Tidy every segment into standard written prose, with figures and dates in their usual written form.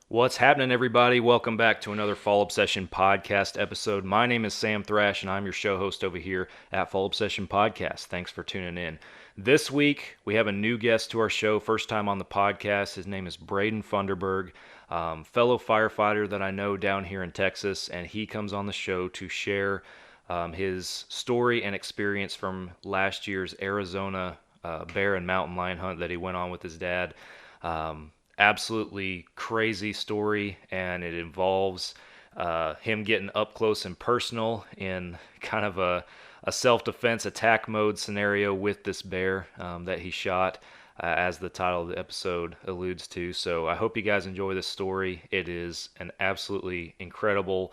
What's happening, everybody? Welcome back to another Fall Obsession Podcast episode. My name is Sam Thrash, and I'm your show host over here at Fall Obsession Podcast. Thanks for tuning in. This week, we have a new guest to our show, first time on the podcast. His name is Braden Funderburg, fellow firefighter that I know down here in Texas, and he comes on the show to share his story and experience from last year's Arizona bear and mountain lion hunt that he went on with his dad. Absolutely crazy story, and it involves him getting up close and personal in kind of a self-defense attack mode scenario with this bear that he shot, as the title of the episode alludes to. So I hope you guys enjoy this story. It is an absolutely incredible,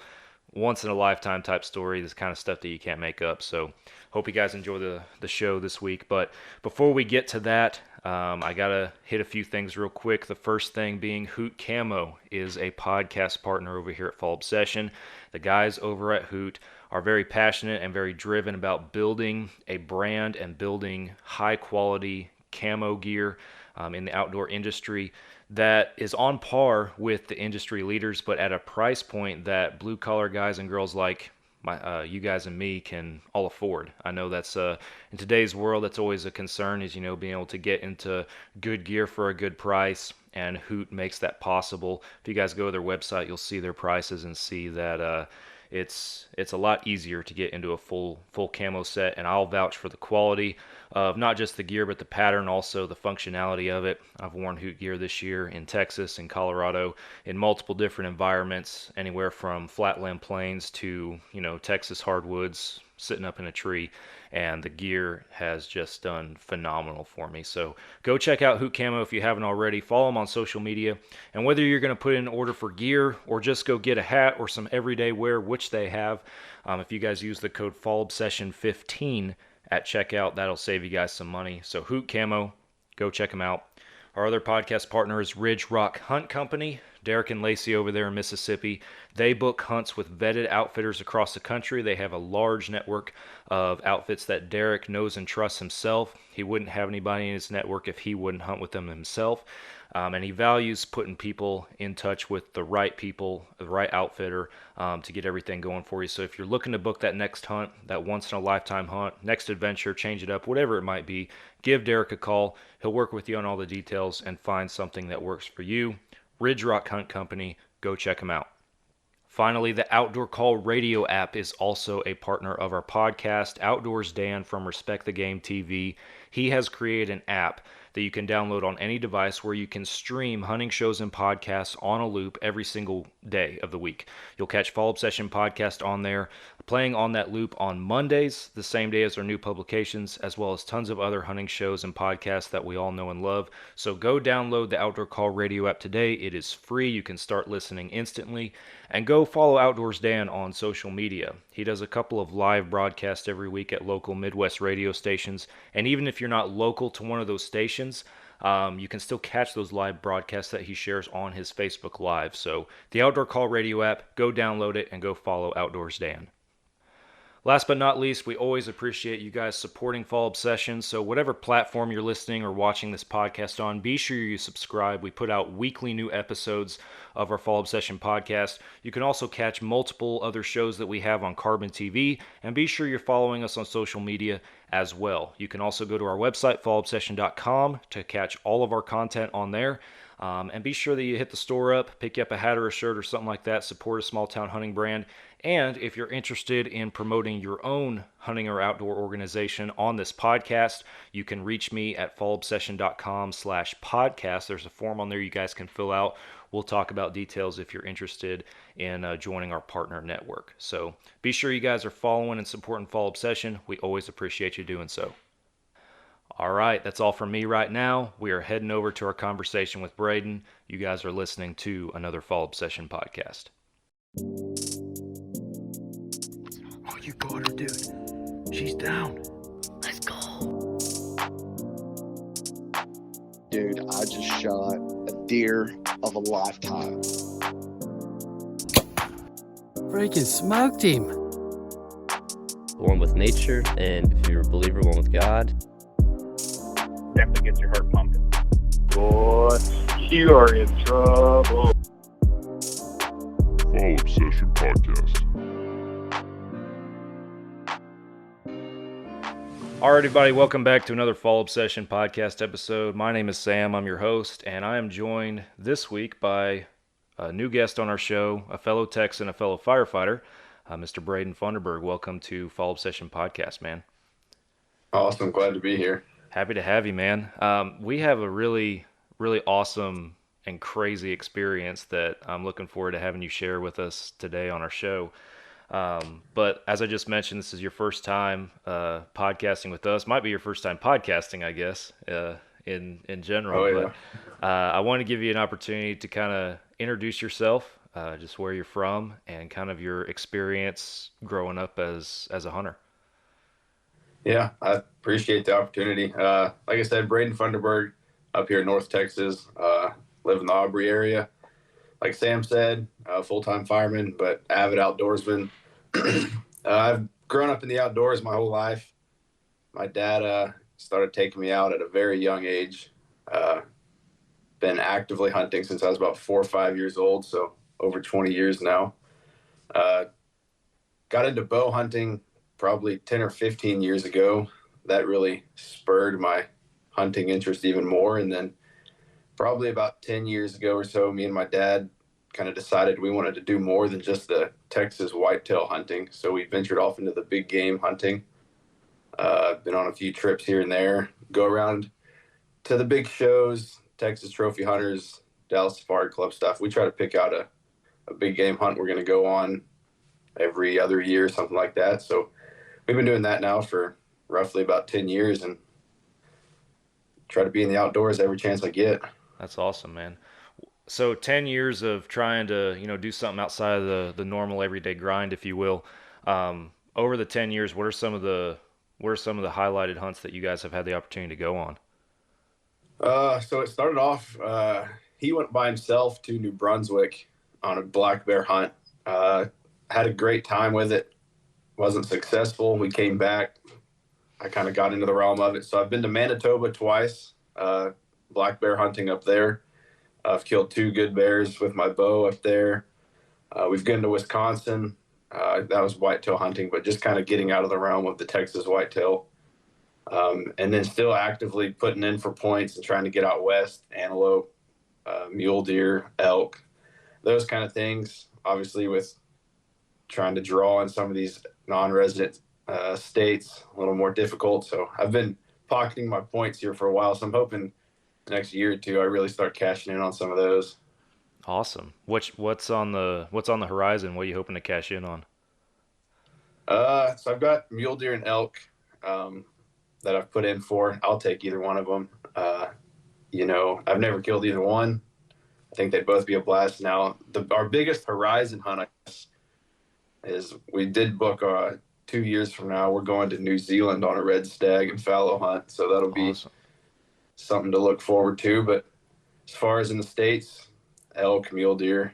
once-in-a-lifetime type story, this kind of stuff that you can't make up. So hope you guys enjoy the show this week. But before we get to that, I got to hit a few things real quick. The first thing being Hoot Camo is a podcast partner over here at Fall Obsession. The guys over at Hoot are very passionate and very driven about building a brand and building high-quality camo gear in the outdoor industry that is on par with the industry leaders, but at a price point that blue-collar guys and girls like you guys and me can all afford. I know that's in today's world, that's always a concern, is being able to get into good gear for a good price, and Hoot makes that possible. If you guys go to their website, you'll see their prices and see that it's a lot easier to get into a full camo set, and I'll vouch for the quality of not just the gear but the pattern, also the functionality of it. I've worn Hoot gear this year in Texas and Colorado in multiple different environments, anywhere from flatland plains to Texas hardwoods, sitting up in a tree, and the gear has just done phenomenal for me. So go check out Hoot Camo if you haven't already. Follow them on social media, and whether you're going to put in an order for gear or just go get a hat or some everyday wear, which they have, if you guys use the code FallObsession15 at checkout, that'll save you guys some money. So Hoot Camo, go check them out. Our other podcast partner is Ridge Rock Hunt Company. Derek and Lacey over there in Mississippi, they book hunts with vetted outfitters across the country. They have a large network of outfits that Derek knows and trusts himself. He wouldn't have anybody in his network if he wouldn't hunt with them himself. And he values putting people in touch with the right people, the right outfitter, to get everything going for you. So if you're looking to book that next hunt, that once-in-a-lifetime hunt, next adventure, change it up, whatever it might be, give Derek a call. He'll work with you on all the details and find something that works for you. Ridge Rock Hunt Company, go check them out. Finally, the Outdoor Call radio app is also a partner of our podcast. Outdoors Dan from Respect the Game TV, he has created an app that you can download on any device where you can stream hunting shows and podcasts on a loop every single day of the week. You'll catch Fall Obsession Podcast on there, playing on that loop on Mondays, the same day as our new publications, as well as tons of other hunting shows and podcasts that we all know and love. So go download the Outdoor Call radio app today. It is free. You can start listening instantly. And go follow Outdoors Dan on social media. He does a couple of live broadcasts every week at local Midwest radio stations. And even if you're not local to one of those stations, you can still catch those live broadcasts that he shares on his Facebook Live. So the Outdoor Call radio app, go download it and go follow Outdoors Dan. Last but not least, we always appreciate you guys supporting Fall Obsession. So whatever platform you're listening or watching this podcast on, be sure you subscribe. We put out weekly new episodes of our Fall Obsession podcast. You can also catch multiple other shows that we have on Carbon TV, and be sure you're following us on social media as well. You can also go to our website, fallobsession.com, to catch all of our content on there. And be sure that you hit the store up, pick you up a hat or a shirt or something like that, support a small town hunting brand. And if you're interested in promoting your own hunting or outdoor organization on this podcast, you can reach me at fallobsession.com/podcast. There's a form on there you guys can fill out. We'll talk about details if you're interested in joining our partner network. So be sure you guys are following and supporting Fall Obsession. We always appreciate you doing so. All right, that's all from me right now. We are heading over to our conversation with Braden. You guys are listening to another Fall Obsession podcast. Oh, you got her, dude. She's down. Let's go. Dude, I just shot a deer of a lifetime. Freaking smoked him. One with nature, and if you're a believer, one with God. Definitely gets your heart pumping. Boy, you are in trouble. Fall Obsession Podcast. All right, everybody, welcome back to another Fall Obsession Podcast episode. My name is Sam, I'm your host, and I am joined this week by a new guest on our show, a fellow Texan, a fellow firefighter, Mr. Braden Funderburg. Welcome to Fall Obsession Podcast, man. Awesome. Glad to be here. Happy to have you, man. We have a really, really awesome and crazy experience that I'm looking forward to having you share with us today on our show. But as I just mentioned, this is your first time podcasting with us. Might be your first time podcasting, I guess, in general. Oh, yeah. But I want to give you an opportunity to kind of introduce yourself, just where you're from, and kind of your experience growing up as a hunter. Yeah, I appreciate the opportunity. Like I said, Braden Funderburg up here in North Texas, live in the Aubrey area. Like Sam said, full-time fireman, but avid outdoorsman. I've grown up in the outdoors my whole life. My dad started taking me out at a very young age. Been actively hunting since I was about 4 or 5 years old, so over 20 years now. Got into bow hunting probably 10 or 15 years ago. That really spurred my hunting interest even more. And then probably about 10 years ago or so, me and my dad kind of decided we wanted to do more than just the Texas whitetail hunting. So we ventured off into the big game hunting. Been on a few trips here and there, go around to the big shows, Texas Trophy Hunters, Dallas Safari Club stuff. We try to pick out a big game hunt we're going to go on every other year, something like that. So we've been doing that now for roughly about 10 years and try to be in the outdoors every chance I get. That's awesome, man. So 10 years of trying to, do something outside of the normal everyday grind, if you will. Over the 10 years, what are some of the highlighted hunts that you guys have had the opportunity to go on? So it started off, he went by himself to New Brunswick on a black bear hunt. Had a great time with it. Wasn't successful. We came back. I kind of got into the realm of it. So I've been to Manitoba twice, black bear hunting up there. I've killed 2 good bears with my bow up there. We've gone to Wisconsin. That was whitetail hunting, but just kind of getting out of the realm of the Texas whitetail. And then still actively putting in for points and trying to get out west, antelope, mule deer, elk, those kind of things. Obviously with trying to draw in some of these non-resident states, a little more difficult. So I've been pocketing my points here for a while. So I'm hoping the next year or two I really start cashing in on some of those. Awesome. What's on the horizon? What are you hoping to cash in on? So I've got mule deer and elk that I've put in for. I'll take either one of them. I've never killed either one. I think they'd both be a blast. Now, our biggest horizon hunt, I guess, is we did book 2 years from now. We're going to New Zealand on a red stag and fallow hunt. So that'll be Awesome. Something to look forward to. But as far as in the States, elk, mule deer,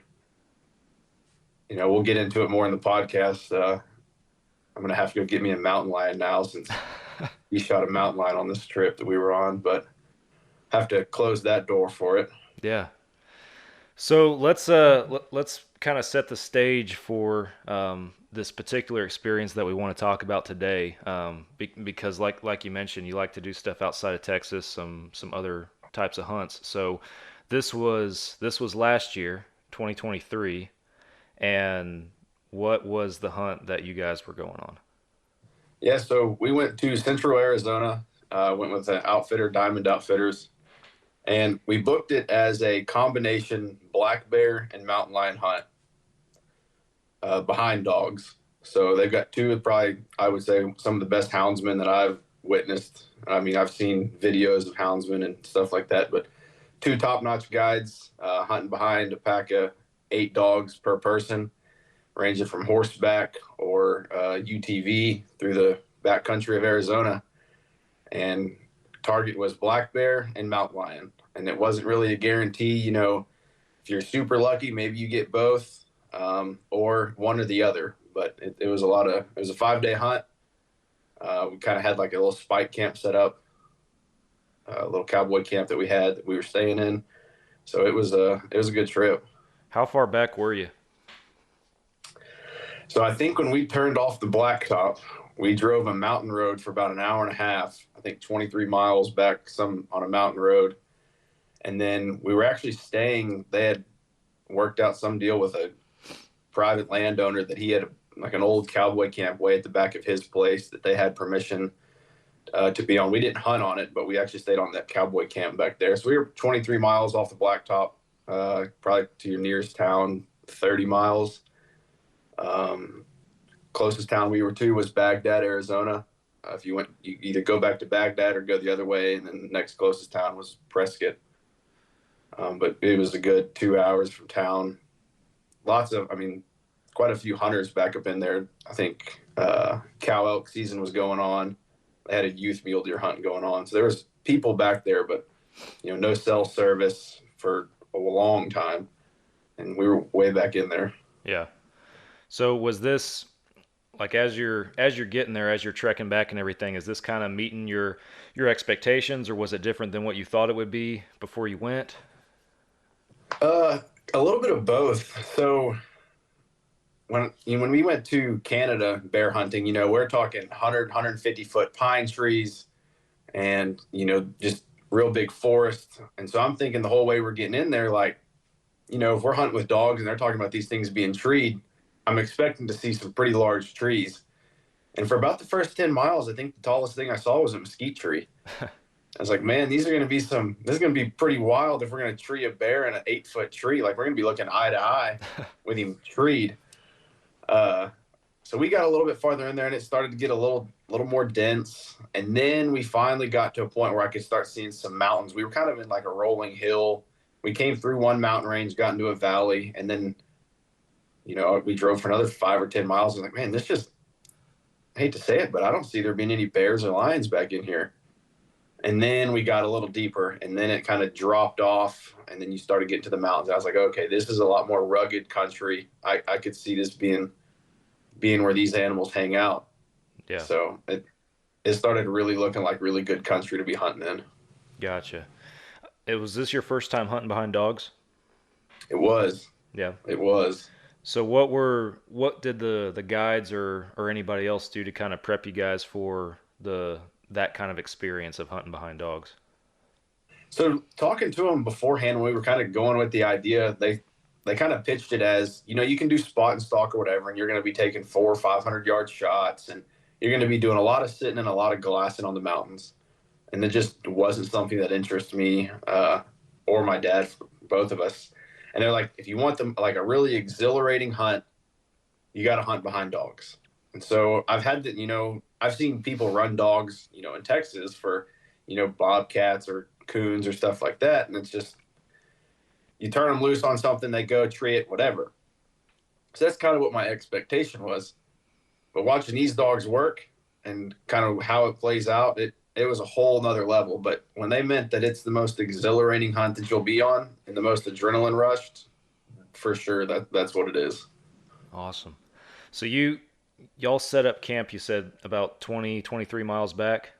we'll get into it more in the podcast. I'm going to have to go get me a mountain lion now since he shot a mountain lion on this trip that we were on, but have to close that door for it. Yeah. So let's kind of set the stage for this particular experience that we want to talk about today, because like you mentioned, you like to do stuff outside of Texas, some other types of hunts. So this was last year, 2023, and what was the hunt that you guys were going on? Yeah, so we went to Central Arizona, went with an outfitter, Diamond Outfitters, and we booked it as a combination black bear and mountain lion hunt behind dogs. So they've got 2, probably, I would say, some of the best houndsmen that I've witnessed. I mean, I've seen videos of houndsmen and stuff like that, but 2 top-notch guides hunting behind a pack of 8 dogs per person, ranging from horseback or UTV through the backcountry of Arizona. And target was black bear and mountain lion. And it wasn't really a guarantee, if you're super lucky, maybe you get both or one or the other. But it was a 5-day hunt. We kind of had like a little spike camp set up, a little cowboy camp that we were staying in. So it was a good trip. How far back were you? So I think when we turned off the blacktop, we drove a mountain road for about an hour and a half. I think 23 miles back some on a mountain road, and then we were actually staying. They had worked out some deal with a private landowner that he had like an old cowboy camp way at the back of his place that they had permission to be on. We didn't hunt on it, but we actually stayed on that cowboy camp back there. So we were 23 miles off the blacktop, probably to your nearest town, 30 miles. Closest town we were to was Baghdad, Arizona. If you went, you either go back to Baghdad or go the other way, and then the next closest town was Prescott. But it was a good 2 hours from town. Quite a few hunters back up in there. I think cow elk season was going on. They had a youth mule deer hunt going on. So there was people back there, but no cell service for a long time. And we were way back in there. Yeah. So was this like as you're getting there, as you're trekking back and everything, is this kind of meeting your expectations, or was it different than what you thought it would be before you went? A little bit of both. So when we went to Canada bear hunting, we're talking 100, 150-foot pine trees and, just real big forests. And so I'm thinking the whole way we're getting in there, like, if we're hunting with dogs and they're talking about these things being treed, I'm expecting to see some pretty large trees. And for about the first 10 miles, I think the tallest thing I saw was a mesquite tree. I was like, man, this is going to be pretty wild if we're going to tree a bear in an 8-foot tree. Like, we're going to be looking eye to eye with him treed. So we got a little bit farther in there and it started to get a little more dense. And then we finally got to a point where I could start seeing some mountains. We were kind of in like a rolling hill. We came through one mountain range, got into a valley, and then, we drove for another 5 or 10 miles. I was like, man, I hate to say it, but I don't see there being any bears or lions back in here. And then we got a little deeper, and then it kind of dropped off, and then you started getting to the mountains. I was like, okay, this is a lot more rugged country. I could see this being where these animals hang out. Yeah. So it started really looking like really good country to be hunting in. Gotcha. Was this your first time hunting behind dogs? It was. Yeah. It was. So what did the guides or anybody else do to kind of prep you guys for that kind of experience of hunting behind dogs? So talking to them beforehand, when we were kind of going with the idea, they kind of pitched it as, you can do spot and stalk or whatever, and you're going to be taking 400 or 500 yard shots, and you're going to be doing a lot of sitting and a lot of glassing on the mountains. And it just wasn't something that interests me or my dad, both of us. And they're like, if you want them like a really exhilarating hunt, you got to hunt behind dogs. And so I've seen people run dogs, in Texas for, bobcats or coons or stuff like that. And it's just, you turn them loose on something, they go tree it, whatever. So that's kind of what my expectation was. But watching these dogs work and kind of how it plays out, it was a whole nother level. But when they meant that it's the most exhilarating hunt that you'll be on and the most adrenaline rushed, for sure, that's what it is. Awesome. So y'all set up camp, you said about 20, 23 miles back.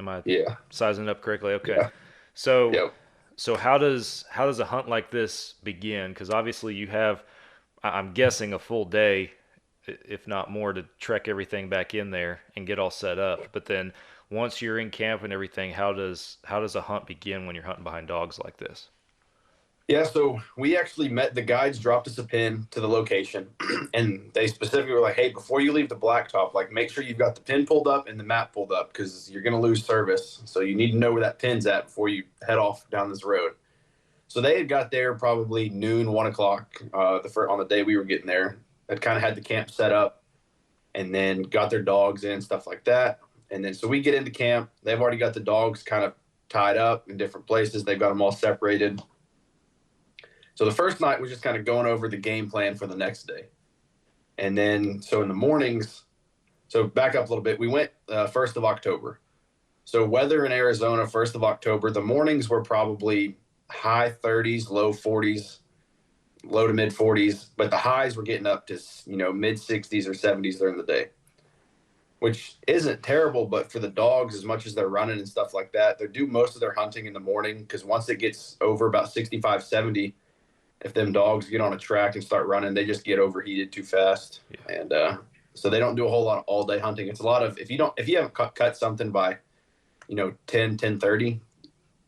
Am I sizing it up correctly? Okay. Yeah. So, yep. So how does a hunt like this begin? Because obviously you have, I'm guessing, a full day, if not more, to trek everything back in there and get all set up. But then once you're in camp and everything, how does a hunt begin when you're hunting behind dogs like this? Yeah, so we actually the guides dropped us a pin to the location, and they specifically were like, hey, before you leave the blacktop, like, make sure you've got the pin pulled up and the map pulled up, because you're going to lose service. So you need to know where that pin's at before you head off down this road. So they had got there probably noon, 1 o'clock on the day we were getting there. Had kind of had the camp set up and then got their dogs in, stuff like that. And then so we get into camp. They've already got the dogs kind of tied up in different places. They've got them all separated. So the first night was just kind of going over the game plan for the next day. And then, so in the mornings, so back up a little bit, we went 1st of October. So weather in Arizona, 1st of October, the mornings were probably high 30s, low 40s, low to mid 40s, but the highs were getting up to, mid 60s or 70s during the day, which isn't terrible. But for the dogs, as much as they're running and stuff like that, they do most of their hunting in the morning, because once it gets over about 65, 70, if them dogs get on a track and start running, they just get overheated too fast. Yeah. And so they don't do a whole lot of all day hunting. It's a lot of, if you haven't cut something by, 10:30,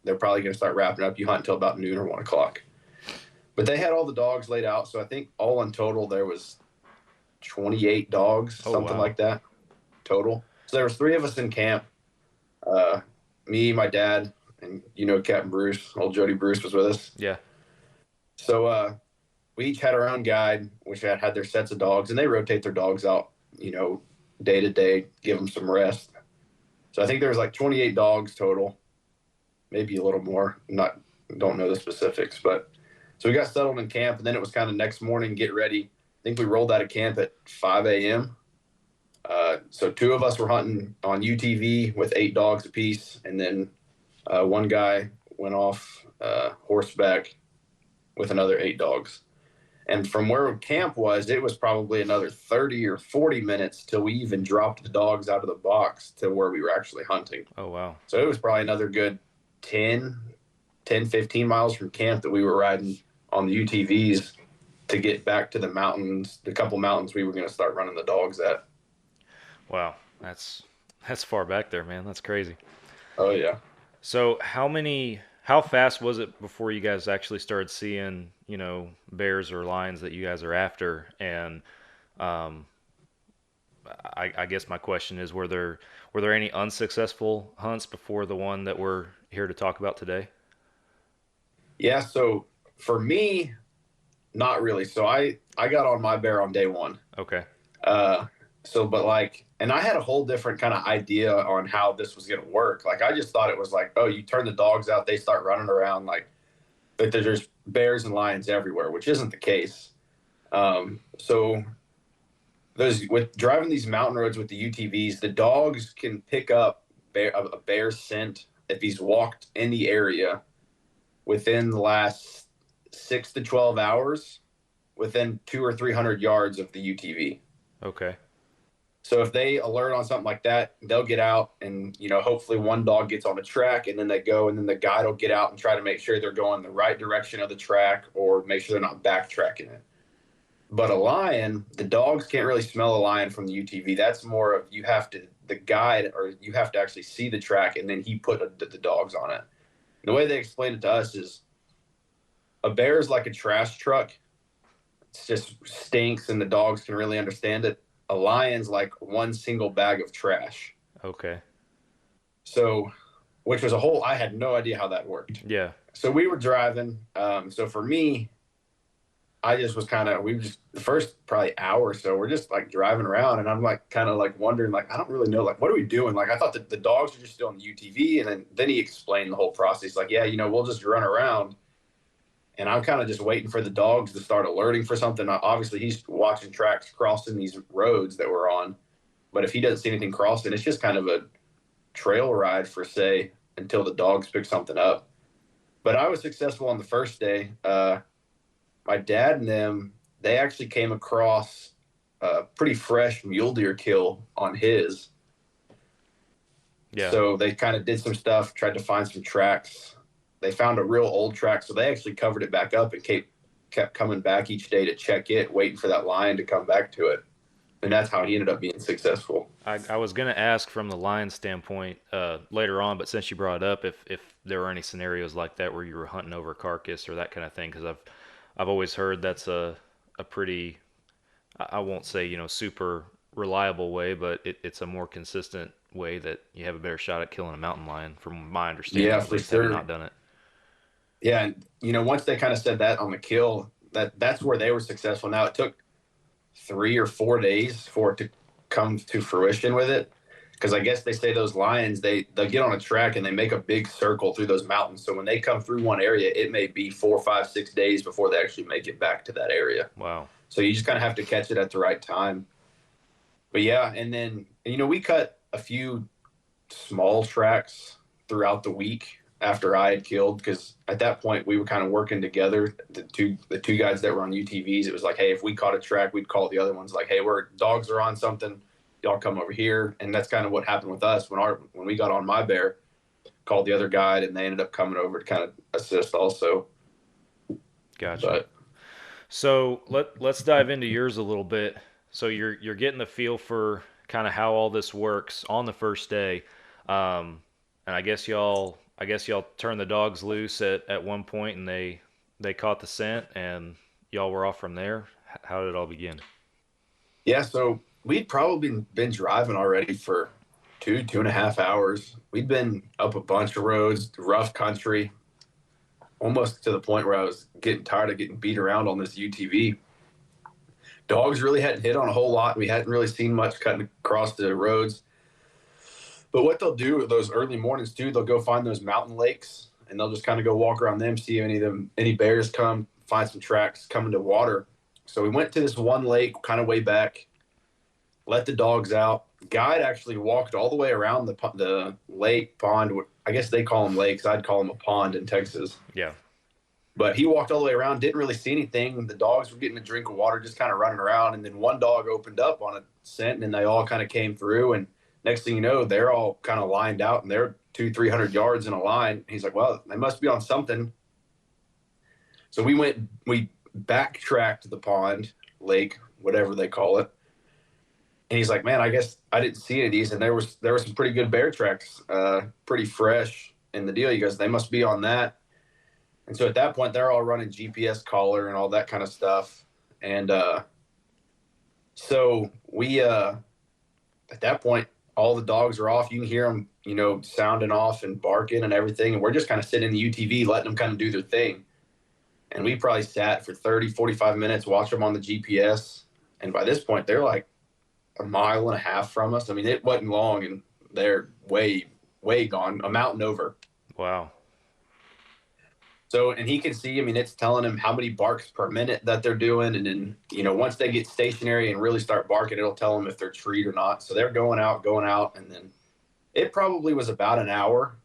they're probably going to start wrapping up. You hunt until about noon or 1 o'clock. But they had all the dogs laid out. So I think all in total, there was 28 dogs, something like that total. So there was 3 of us in camp. Me, my dad, and Captain Bruce, old Jody Bruce was with us. Yeah. So we each had our own guide, which had their sets of dogs, and they rotate their dogs out, day to day, give them some rest. So I think there was like 28 dogs total, maybe a little more. Don't know the specifics, but so we got settled in camp, and then it was kind of next morning, get ready. I think we rolled out of camp at 5 a.m. So 2 of us were hunting on UTV with 8 dogs apiece, and then one guy went off horseback with another 8 dogs. And from where camp was, it was probably another 30 or 40 minutes till we even dropped the dogs out of the box to where we were actually hunting. Oh, wow. So it was probably another good 15 miles from camp that we were riding on the UTVs to get back to the mountains, the couple mountains we were going to start running the dogs at. Wow. That's far back there, man. That's crazy. Oh, yeah. So how fast was it before you guys actually started seeing, bears or lions that you guys are after? And I guess my question is, were there any unsuccessful hunts before the one that we're here to talk about today? Yeah, so for me, not really. So I got on my bear on day 1. Okay. And I had a whole different kind of idea on how this was going to work. Like, I just thought it was like, oh, you turn the dogs out, they start running around, like, but there's bears and lions everywhere, which isn't the case. So with driving these mountain roads with the UTVs, the dogs can pick up a bear scent if he's walked in the area within the last 6 to 12 hours, within 200 or 300 yards of the UTV. Okay. So if they alert on something like that, they'll get out and, hopefully one dog gets on the track, and then they go, and then the guide will get out and try to make sure they're going the right direction of the track, or make sure they're not backtracking it. But a lion, the dogs can't really smell a lion from the UTV. That's more of, you have to actually see the track, and then he put the dogs on it. And the way they explained it to us is, a bear is like a trash truck. It just stinks, and the dogs can really understand it. A lion's like one single bag of trash. Okay. So, which was I had no idea how that worked. Yeah. So we were driving. So for me, I just was the first probably hour or so, we're just like driving around, and I'm like kind of like wondering, like, I don't really know, like, what are we doing? Like, I thought that the dogs are just still on the UTV. And then he explained the whole process. Like, yeah, we'll just run around. And I'm kind of just waiting for the dogs to start alerting for something. Obviously, he's watching tracks crossing these roads that we're on. But if he doesn't see anything crossing, it's just kind of a trail ride until the dogs pick something up. But I was successful on the first day. My dad and them, they actually came across a pretty fresh mule deer kill on his. Yeah. So they kind of did some stuff, tried to find some tracks. They found a real old track, so they actually covered it back up and kept coming back each day to check it, waiting for that lion to come back to it. And that's how he ended up being successful. I was going to ask from the lion standpoint later on, but since you brought it up, if there were any scenarios like that where you were hunting over a carcass or that kind of thing, because I've always heard that's a pretty, I won't say, super reliable way, but it's a more consistent way that you have a better shot at killing a mountain lion, from my understanding. Yeah, at for least, sure. having not done it. Yeah, and once they kind of said that on the kill, that's where they were successful. Now, it took 3 or 4 days for it to come to fruition with it, because I guess they say those lions, they'll get on a track and they make a big circle through those mountains. So when they come through one area, it may be 4, 5, 6 days before they actually make it back to that area. Wow. So you just kind of have to catch it at the right time. But yeah, and then we cut a few small tracks throughout the week after I had killed, because at that point we were kind of working together, the two guys that were on UTVs. It was like, hey, if we caught a track, we'd call the other ones like, hey, dogs are on something, y'all come over here. And that's kind of what happened with us when we got on my bear, called the other guide, and they ended up coming over to kind of assist also. Gotcha. But So let's dive into yours a little bit. So you're getting the feel for kind of how all this works on the first day, and I guess y'all turned the dogs loose at one point, and they caught the scent, and y'all were off from there. How did it all begin? Yeah, so we'd probably been driving already for 2.5 hours. We'd been up a bunch of roads, rough country, almost to the point where I was getting tired of getting beat around on this UTV. Dogs really hadn't hit on a whole lot. We hadn't really seen much cutting across the roads. But what they'll do those early mornings too, they'll go find those mountain lakes and they'll just kind of go walk around them, see if any bears come, find some tracks coming to water. So we went to this one lake kind of way back, let the dogs out. Guide actually walked all the way around the lake pond. I guess they call them lakes. I'd call them a pond in Texas. Yeah. But he walked all the way around, didn't really see anything. The dogs were getting a drink of water, just kind of running around. And then one dog opened up on a scent, and then they all kind of came through. And next thing you know, they're all kind of lined out, and they're 200-300 yards in a line. He's like, well, they must be on something. So we backtracked the pond, lake, whatever they call it. And he's like, man, I guess I didn't see any of these. And there were some pretty good bear tracks, pretty fresh in the deal. He goes, they must be on that. And so at that point, they're all running GPS collar and all that kind of stuff. And so we, at that point, all the dogs are off. You can hear them, sounding off and barking and everything. And we're just kind of sitting in the UTV, letting them kind of do their thing. And we probably sat for 30, 45 minutes, watch them on the GPS. And by this point, they're like a mile and a half from us. I mean, it wasn't long, and they're way, way gone, a mountain over. Wow. So, and he can see, I mean, it's telling him how many barks per minute that they're doing. And then, once they get stationary and really start barking, it'll tell them if they're treed or not. So they're going out. And then it probably was about an hour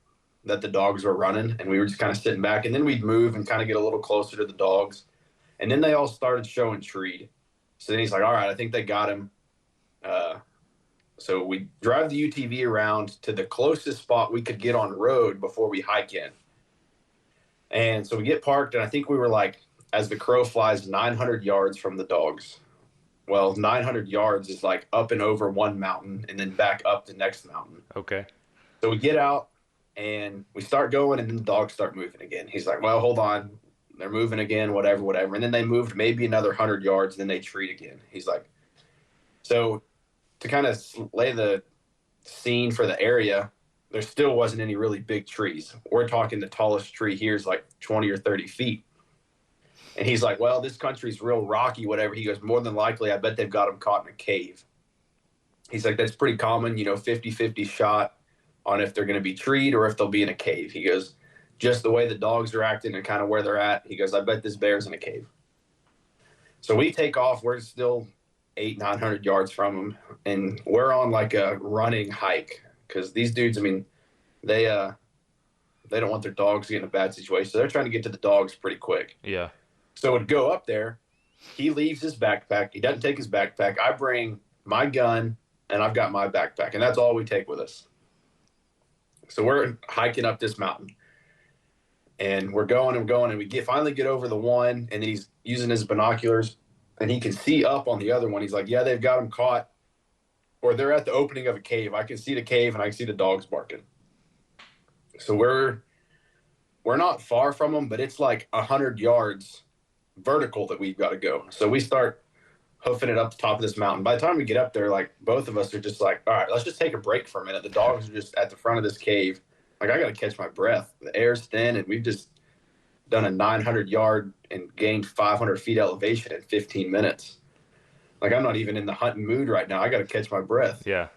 that the dogs were running, and we were just kind of sitting back. And then we'd move and kind of get a little closer to the dogs. And then they all started showing treed. So then he's like, all right, I think they got him. So we drive the UTV around to the closest spot we could get on road before we hike in. And so we get parked, and I think we were like, as the crow flies, 900 yards from the dogs. Well, 900 yards is like up and over one mountain and then back up the next mountain. Okay. So we get out and we start going, and then the dogs start moving again. He's like, well, hold on. They're moving again, whatever. And then they moved maybe another 100 yards, and then they treat again. He's like, so to kind of lay the scene for the area, there still wasn't any really big trees. We're talking the tallest tree here is like 20 or 30 feet. And he's like, well, this country's real rocky, whatever. He goes, more than likely, I bet they've got them caught in a cave. He's like, that's pretty common, 50-50 shot on if they're going to be treed or if they'll be in a cave. He goes, just the way the dogs are acting and kind of where they're at, he goes, I bet this bear's in a cave. So we take off. We're still 800-900 yards from them, and we're on like a running hike because these dudes, I mean, they don't want their dogs to get in a bad situation, so they're trying to get to the dogs pretty quick. Yeah. So would go up there. He leaves his backpack. He doesn't take his backpack. I bring my gun, and I've got my backpack, and that's all we take with us. So we're hiking up this mountain, and we're going, and we finally get over the one, and then he's using his binoculars, and he can see up on the other one. He's like, yeah, they've got them caught, or they're at the opening of a cave. I can see the cave, and I can see the dogs barking. So we're not far from them, but it's like 100 yards vertical that we've got to go. So we start hoofing it up the top of this mountain. By the time we get up there, like, both of us are just like, all right, let's just take a break for a minute. The dogs are just at the front of this cave. Like, I got to catch my breath. The air's thin, and we've just done a 900-yard and gained 500 feet elevation in 15 minutes. Like, I'm not even in the hunting mood right now. I got to catch my breath. Yeah.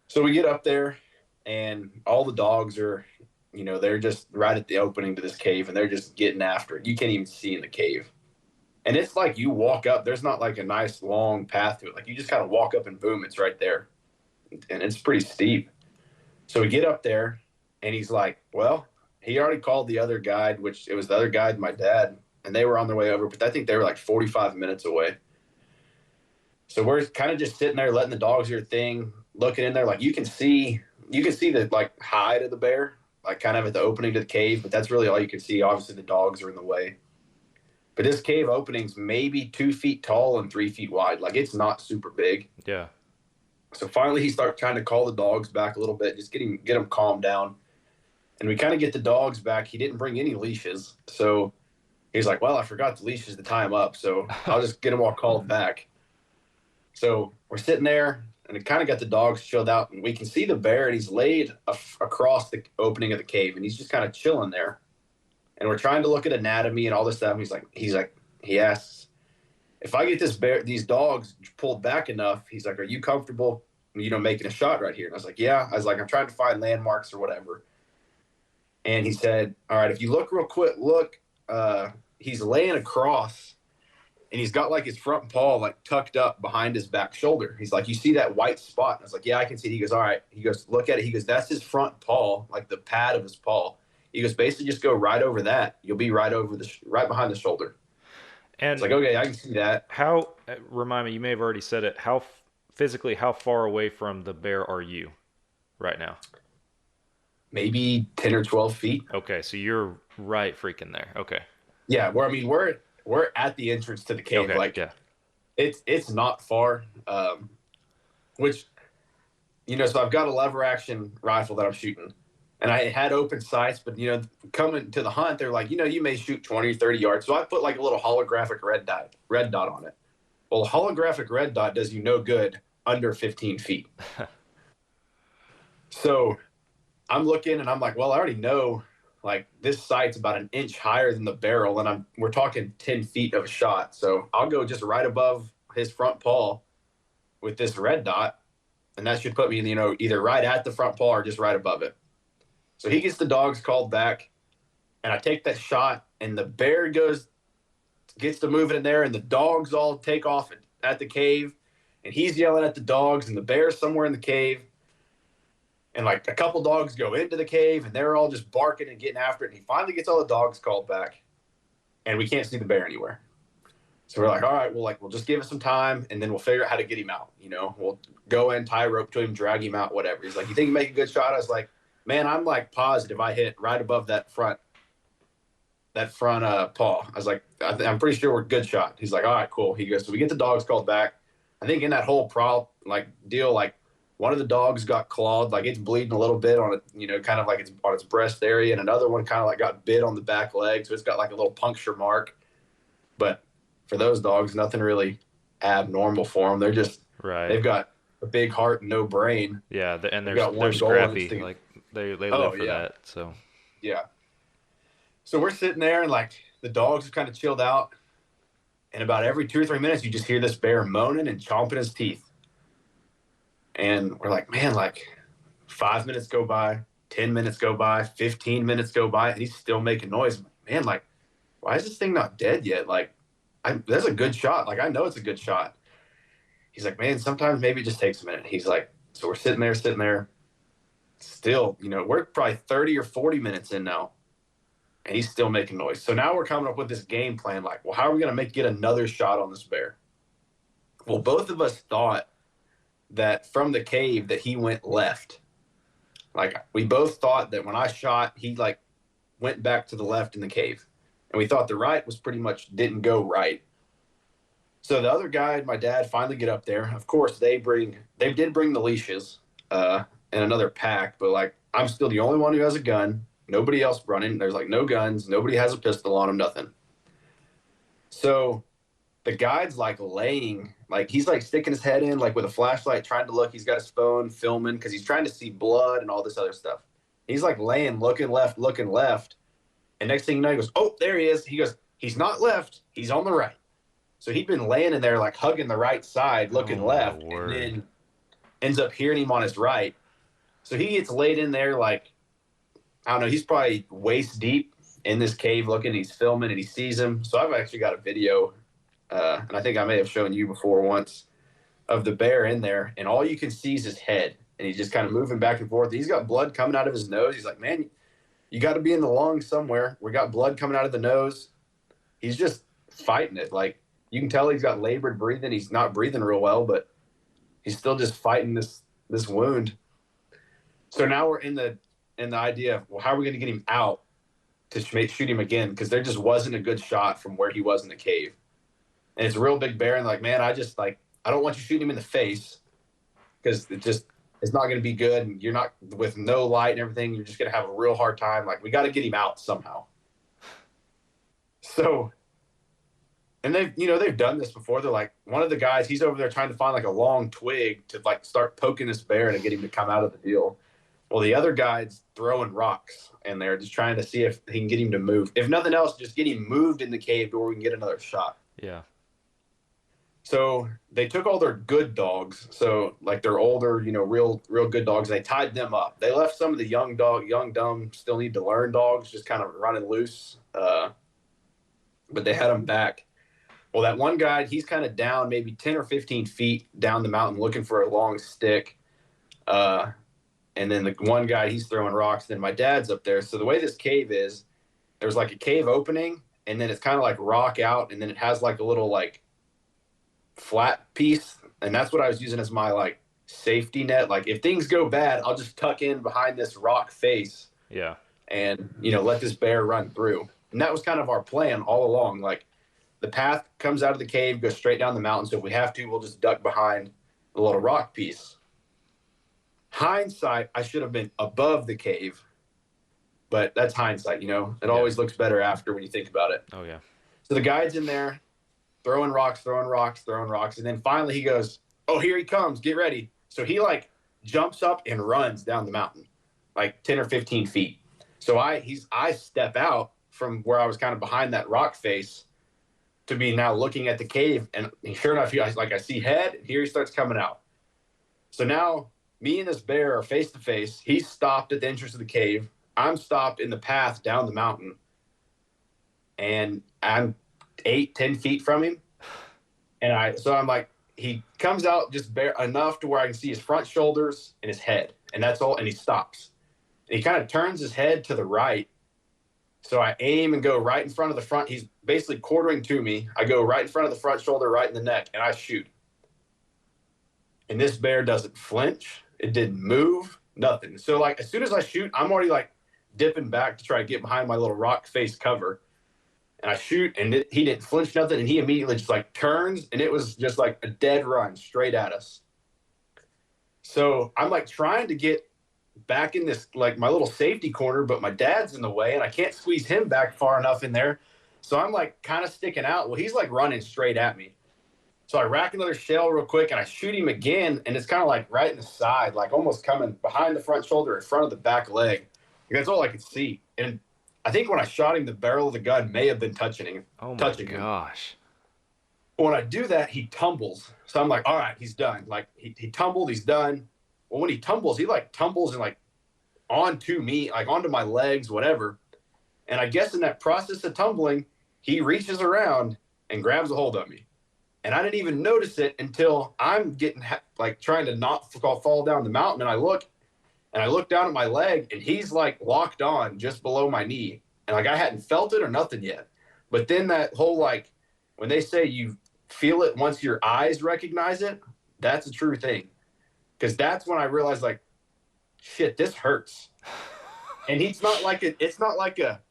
So we get up there, and all the dogs are, they're just right at the opening to this cave, and they're just getting after it. You can't even see in the cave. And it's like you walk up. There's not like a nice long path to it. Like, you just kind of walk up and boom, it's right there. And it's pretty steep. So we get up there, and he's like, well, he already called the other guide, which it was the other guide and my dad, and they were on their way over, but I think they were like 45 minutes away. So we're kind of just sitting there letting the dogs do their thing, looking in there. Like, you can see the like hide of the bear, like kind of at the opening to the cave, but that's really all you can see. Obviously the dogs are in the way. But this cave opening's maybe 2 feet tall and 3 feet wide. Like, it's not super big. Yeah. So finally he starts trying to call the dogs back a little bit, just get them calmed down. And we kind of get the dogs back. He didn't bring any leashes. So he's like, well, I forgot the leashes to tie him up. So I'll just get them all called back. So we're sitting there, and it kind of got the dogs chilled out. And we can see the bear, and he's laid across the opening of the cave. And he's just kind of chilling there. And we're trying to look at anatomy and all this stuff. He asks, if I get these dogs pulled back enough, he's like, are you comfortable, making a shot right here? And I was like, yeah. I was like, I'm trying to find landmarks or whatever. And he said, all right, if you look real quick, he's laying across, and he's got like his front paw like tucked up behind his back shoulder. He's like, you see that white spot? And I was like, yeah, I can see it. He goes, all right. He goes, look at it. He goes, that's his front paw, like the pad of his paw. He goes, basically just go right over that. You'll be right behind the shoulder. And it's like, okay, I can see that. How, remind me, you may have already said it, physically, how far away from the bear are you right now? Maybe 10 or 12 feet. Okay, so you're right freaking there. Okay. Yeah, we're at the entrance to the cave. Okay, yeah. It's not far. Which, so I've got a lever action rifle that I'm shooting. And I had open sights, but, coming to the hunt, they're like, you may shoot 20 or 30 yards. So I put like a little holographic red dot on it. Well, a holographic red dot does you no good under 15 feet. So I'm looking, and I'm like, well, I already know, like, this sight's about an inch higher than the barrel, and we're talking 10 feet of a shot. So I'll go just right above his front paw with this red dot, and that should put me, either right at the front paw or just right above it. So he gets the dogs called back, and I take that shot, and the bear gets to moving in there, and the dogs all take off at the cave, and he's yelling at the dogs, and the bear's somewhere in the cave. And like a couple dogs go into the cave, and they're all just barking and getting after it. And he finally gets all the dogs called back, and we can't see the bear anywhere. So we're like, all right, we'll just give it some time, and then we'll figure out how to get him out. We'll go in, tie a rope to him, drag him out, whatever. He's like, you think you make a good shot? I was like, man, I'm like positive I hit right above that front paw. I was like, I'm pretty sure we're a good shot. He's like, all right, cool. He goes, so we get the dogs called back. I think in that whole deal, like, one of the dogs got clawed, like it's bleeding a little bit on it, kind of like it's on its breast area, and another one kind of like got bit on the back leg, so it's got like a little puncture mark. But for those dogs, nothing really abnormal for them. They're just they've got a big heart and no brain. Yeah, and they're scrappy. Like they live for that. So yeah. So we're sitting there, and like the dogs have kind of chilled out, and about every 2 or 3 minutes, you just hear this bear moaning and chomping his teeth. And we're like, man, like 5 minutes go by, 10 minutes go by, 15 minutes go by, and he's still making noise. I'm like, man, like, why is this thing not dead yet? Like, that's a good shot. Like, I know it's a good shot. He's like, man, sometimes maybe it just takes a minute. He's like, so we're sitting there. Still, we're probably 30 or 40 minutes in now, and he's still making noise. So now we're coming up with this game plan. Like, well, how are we going to get another shot on this bear? Well, both of us thought that from the cave that he went left. Like, we both thought that when I shot, he like went back to the left in the cave, and we thought the right was pretty much didn't go right. So the other guy and my dad finally get up there. Of course, they did bring the leashes and another pack, but like I'm still the only one who has a gun. Nobody else running. There's like no guns. Nobody has a pistol on him. Nothing. So the guide's like laying, like he's like sticking his head in, like with a flashlight, trying to look. He's got his phone filming because he's trying to see blood and all this other stuff. He's like laying, looking left. And next thing you know, he goes, oh, there he is. He goes, he's not left. He's on the right. So he'd been laying in there, like hugging the right side, looking left, and then ends up hearing him on his right. So he gets laid in there, like, I don't know, he's probably waist deep in this cave looking. He's filming, and he sees him. So I've actually got a video, and I think I may have shown you before once, of the bear in there, and all you can see is his head, and he's just kind of moving back and forth. He's got blood coming out of his nose. He's like, man, you got to be in the lungs somewhere. We got blood coming out of the nose. He's just fighting it. Like, you can tell he's got labored breathing. He's not breathing real well, but he's still just fighting this wound. So now we're in the idea of, well, how are we going to get him out? to shoot him again because there just wasn't a good shot from where he was in the cave. And it's a real big bear. And like, man, I don't want you shooting him in the face because it's not going to be good. And you're not, with no light and everything, you're just going to have a real hard time. Like, we got to get him out somehow. So, and they've done this before. They're like, one of the guys, he's over there trying to find like a long twig to like start poking this bear to get him to come out of the deal. Well, the other guy's throwing rocks and they're just trying to see if he can get him to move. If nothing else, just get him moved in the cave to where we can get another shot. Yeah. So they took all their good dogs. So like their older, real good dogs. They tied them up. They left some of the young, dumb, still need to learn dogs just kind of running loose. But they had them back. Well, that one guy, he's kind of down maybe 10 or 15 feet down the mountain looking for a long stick. And then the one guy, he's throwing rocks. Then my dad's up there. So the way this cave is, there's like a cave opening, and then it's kind of like rock out, and then it has like a little like flat piece. And that's what I was using as my like safety net. Like if things go bad, I'll just tuck in behind this rock face. Yeah. And, let this bear run through. And that was kind of our plan all along. Like the path comes out of the cave, goes straight down the mountain. So if we have to, we'll just duck behind the little rock piece. Hindsight, I should have been above the cave, but that's hindsight, it always looks better after when you think about it. Oh yeah. So the guide's in there throwing rocks. And then finally he goes, oh, here he comes. Get ready. So he like jumps up and runs down the mountain, like 10 or 15 feet. So I step out from where I was kind of behind that rock face to be now looking at the cave. And sure enough, I see head, and here he starts coming out. So now me and this bear are face to face. He's stopped at the entrance of the cave. I'm stopped in the path down the mountain. And I'm 8-10 feet from him. And so I'm like, he comes out just bare enough to where I can see his front shoulders and his head. And that's all. And he stops. And he kind of turns his head to the right. So I aim and go right in front of the front. He's basically quartering to me. I go right in front of the front shoulder, right in the neck, and I shoot. And this bear doesn't flinch. It didn't move, nothing. So like as soon as I shoot, I'm already like dipping back to try to get behind my little rock face cover. And I shoot, and he didn't flinch nothing. And he immediately just like turns, and it was just like a dead run straight at us. So I'm like trying to get back in this, like my little safety corner, but my dad's in the way and I can't squeeze him back far enough in there. So I'm like kind of sticking out. Well, he's like running straight at me. So I rack another shell real quick and I shoot him again. And it's kind of like right in the side, like almost coming behind the front shoulder in front of the back leg. That's all I could see. And I think when I shot him, the barrel of the gun may have been touching him. Oh my gosh. When I do that, he tumbles. So I'm like, all right, he's done. Like he tumbled, he's done. Well, when he tumbles and like onto me, like onto my legs, whatever. And I guess in that process of tumbling, he reaches around and grabs a hold of me. And I didn't even notice it until I'm getting like trying to not fall down the mountain. And I look down at my leg and he's like locked on just below my knee. And like I hadn't felt it or nothing yet. But then that whole, like, when they say you feel it once your eyes recognize it, that's a true thing. Because that's when I realized, like, shit, this hurts. And it's not like a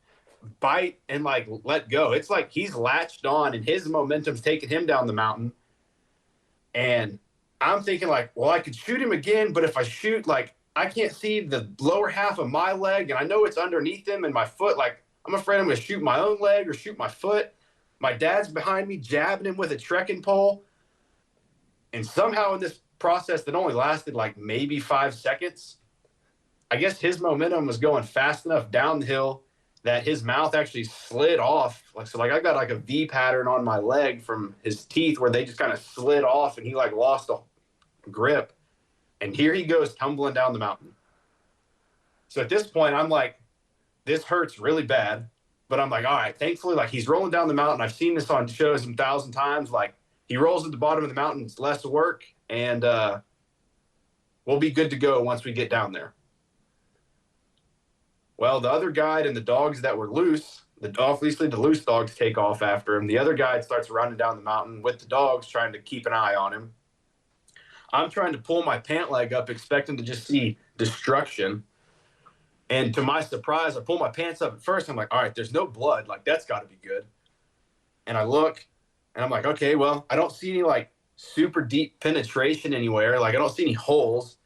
bite and like let go. It's like he's latched on and his momentum's taking him down the mountain. And I'm thinking like, well, I could shoot him again, but if I shoot, like, I can't see the lower half of my leg and I know it's underneath him and my foot, like, I'm afraid I'm going to shoot my own leg or shoot my foot. My dad's behind me jabbing him with a trekking pole. And somehow in this process that only lasted like maybe 5 seconds, I guess his momentum was going fast enough down the hill that his mouth actually slid off. So I got like a V pattern on my leg from his teeth where they just kind of slid off and he like lost a grip. And here he goes tumbling down the mountain. So at this point, I'm like, this hurts really bad. But I'm like, all right, thankfully, like he's rolling down the mountain. I've seen this on shows 1,000 times. Like he rolls at the bottom of the mountain, it's less work. And we'll be good to go once we get down there. Well, the other guide and the dogs that were loose, obviously the loose dogs take off after him. The other guide starts running down the mountain with the dogs, trying to keep an eye on him. I'm trying to pull my pant leg up, expecting to just see destruction. And to my surprise, I pull my pants up at first. I'm like, all right, there's no blood. Like, that's got to be good. And I look, and I'm like, okay, well, I don't see any like super deep penetration anywhere. Like, I don't see any holes.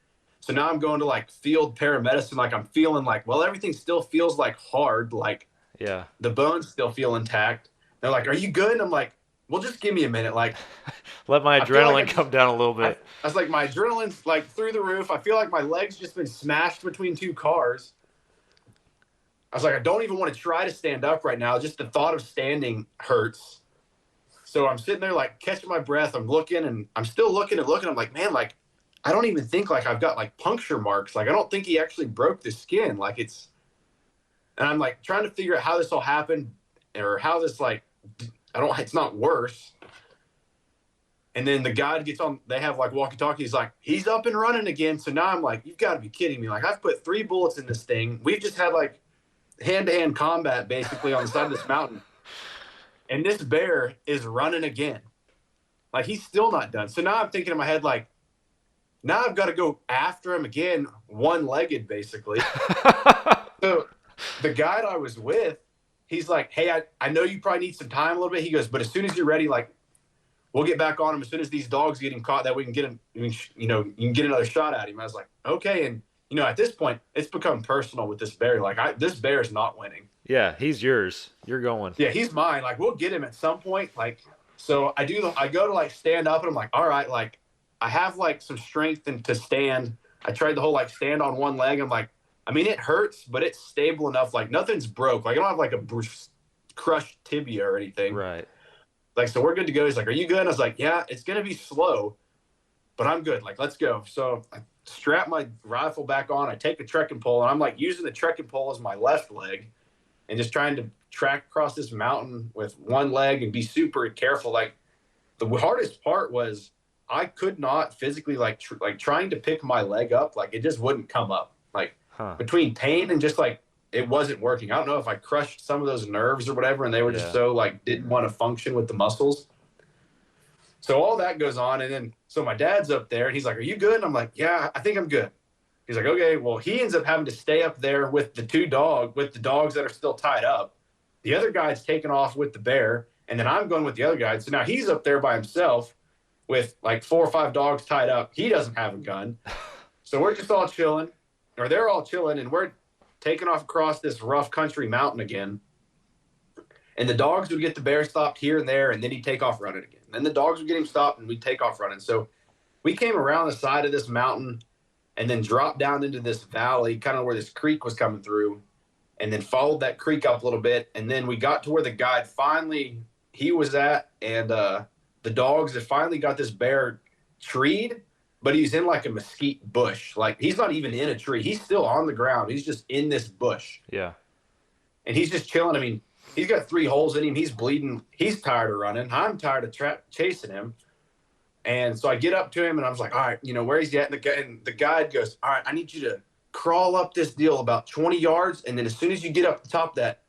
So now I'm going to like field paramedicine. Like, I'm feeling like, well, everything still feels like hard. Like, Yeah. the bones still feel intact. They're like, are you good? And I'm like, well, just give me a minute. Like, Let my I feel like adrenaline come down a little bit. I was like, my adrenaline's like through the roof. I feel like my legs just been smashed between two cars. I was like, I don't even want to try to stand up right now. Just the thought of standing hurts. So I'm sitting there like catching my breath. I'm looking and I'm still looking and looking. I'm like, man, like, I don't even think like I've got like puncture marks. Like, I don't think he actually broke the skin. Like, it's, and I'm like trying to figure out how this all happened or how this like, it's not worse. And then the guy gets on, they have like walkie-talkie. He's like, he's up and running again. So now I'm like, you've got to be kidding me. Like, I've put 3 bullets in this thing. We've just had like hand-to-hand combat basically on the side of this mountain. And this bear is running again. Like, he's still not done. So now I'm thinking in my head, like, now I've got to go after him again, one-legged basically. So the guide I was with, he's like, hey, I know you probably need some time a little bit. He goes, but as soon as you're ready, like, we'll get back on him as soon as these dogs get him caught, that we can get him, you know, you can get another shot at him. I was like, okay. And, you know, at this point, it's become personal with this bear. Like, this bear is not winning. Yeah, he's yours. You're going. Yeah, he's mine. Like, we'll get him at some point. Like, so I go to like stand up and I'm like, all right, like I have like some strength and to stand. I tried the whole like stand on one leg. I'm like, I mean, it hurts, but it's stable enough. Like, nothing's broke. Like, I don't have like a crushed tibia or anything. Right. Like, so we're good to go. He's like, are you good? And I was like, yeah, it's going to be slow, but I'm good. Like, let's go. So I strap my rifle back on. I take the trekking pole and I'm like using the trekking pole as my left leg and just trying to track across this mountain with one leg and be super careful. Like, the hardest part was I could not physically like trying to pick my leg up. Like, it just wouldn't come up. Like, between pain and just like, it wasn't working. I don't know if I crushed some of those nerves or whatever, and they were just so like didn't want to function with the muscles. So all that goes on, and then so my dad's up there, and he's like, "Are you good?" And I'm like, "Yeah, I think I'm good." He's like, "Okay." Well, he ends up having to stay up there with the dogs that are still tied up. The other guy's taken off with the bear, and then I'm going with the other guy. So now he's up there by himself with like 4 or 5 dogs tied up. He doesn't have a gun, so we're just all chilling, or they're all chilling, and we're taking off across this rough country mountain again. And the dogs would get the bear stopped here and there, and then he'd take off running again. And the dogs would get him stopped, and we'd take off running. So we came around the side of this mountain and then dropped down into this valley, kind of where this creek was coming through, and then followed that creek up a little bit. And then we got to where the guide finally, he was at, and the dogs had finally got this bear treed, but he's in like a mesquite bush. Like, he's not even in a tree. He's still on the ground. He's just in this bush. Yeah. And he's just chilling. I mean, he's got 3 holes in him. He's bleeding. He's tired of running. I'm tired of chasing him. And so I get up to him, and I was like, all right, you know, where he's at? And the guide goes, all right, I need you to crawl up this deal about 20 yards. And then as soon as you get up the top of that,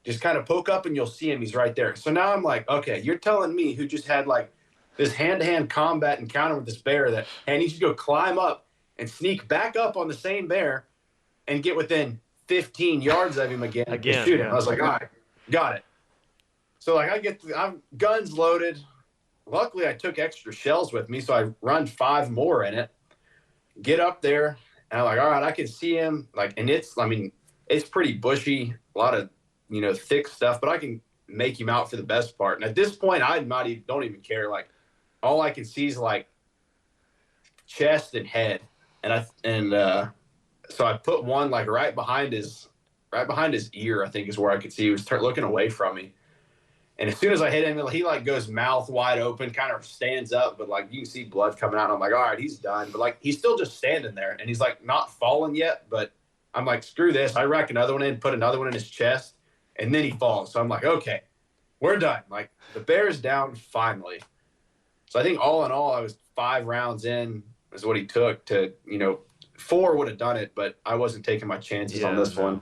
just kind of poke up, and you'll see him. He's right there. So now I'm like, okay, you're telling me, who just had like this hand-to-hand combat encounter with this bear, that I need you to go climb up and sneak back up on the same bear and get within 15 yards of him again and shoot him. I was like, all right, got it. So like I'm guns loaded. Luckily, I took extra shells with me, so I run 5 more in it. Get up there, and I'm like, all right, I can see him. Like, and it's pretty bushy, a lot of, you know, thick stuff, but I can make him out for the best part. And at this point, don't even care. Like, all I can see is like chest and head, so I put one like right behind his ear. I think is where I could see he was looking away from me. And as soon as I hit him, he like goes mouth wide open, kind of stands up, but like you can see blood coming out. And I'm like, all right, he's done. But like he's still just standing there, and he's like not falling yet. But I'm like, screw this. I rack another one in, put another one in his chest, and then he falls. So I'm like, okay, we're done. Like, the bear's down finally. So I think all in all, I was 5 rounds in is what he took to, you know, 4 would have done it, but I wasn't taking my chances on this one.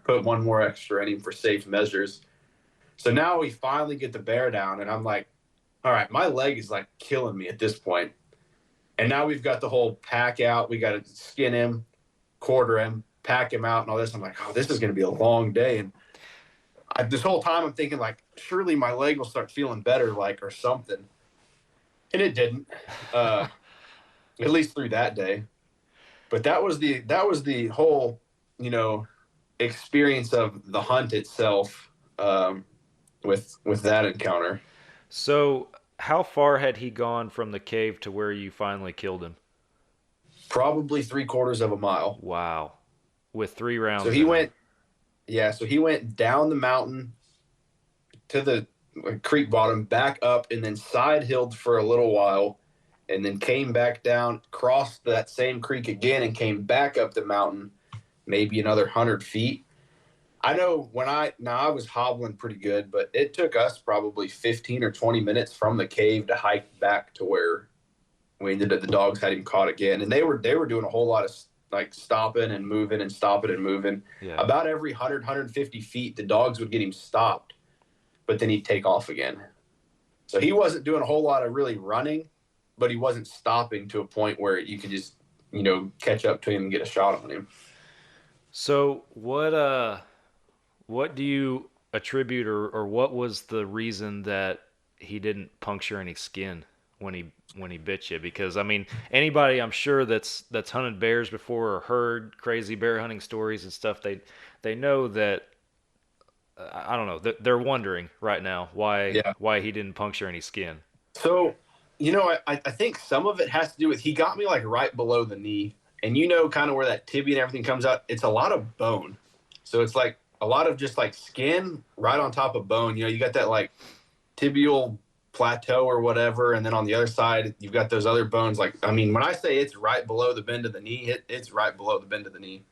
Put 1 more extra in him for safe measures. So now we finally get the bear down, and I'm like, all right, my leg is like killing me at this point. And now we've got the whole pack out. We got to skin him, quarter him, pack him out and all this. I'm like, oh, this is going to be a long day. And this whole time I'm thinking like, surely my leg will start feeling better, like, or something. And it didn't, at least through that day. But that was the whole, experience of the hunt itself, with that encounter. So, how far had he gone from the cave to where you finally killed him? Probably 3/4 of a mile. Wow. With 3 rounds So in him. so he went down the mountain to the creek bottom, back up, and then side hilled for a little while, and then came back down, crossed that same creek again, and came back up the mountain, maybe another 100 feet. I know I was hobbling pretty good, but it took us probably 15 or 20 minutes from the cave to hike back to where we ended up. The dogs had him caught again, and they were doing a whole lot of like stopping and moving and stopping and moving. Yeah. About every 150 feet, the dogs would get him stopped, but then he'd take off again. So he wasn't doing a whole lot of really running, but he wasn't stopping to a point where you could just, catch up to him and get a shot on him. So, what do you attribute, or what was the reason that he didn't puncture any skin when he bit you? Because I mean, anybody I'm sure that's hunted bears before or heard crazy bear hunting stories and stuff, they know that I don't know, they're wondering right now why he didn't puncture any skin. So, I think some of it has to do with he got me like right below the knee, and kind of where that tibia and everything comes out. It's a lot of bone, so it's like a lot of just like skin right on top of bone. You got that like tibial plateau or whatever, and then on the other side you've got those other bones. Like, I mean, when I say it's right below the bend of the knee, it's right below the bend of the knee.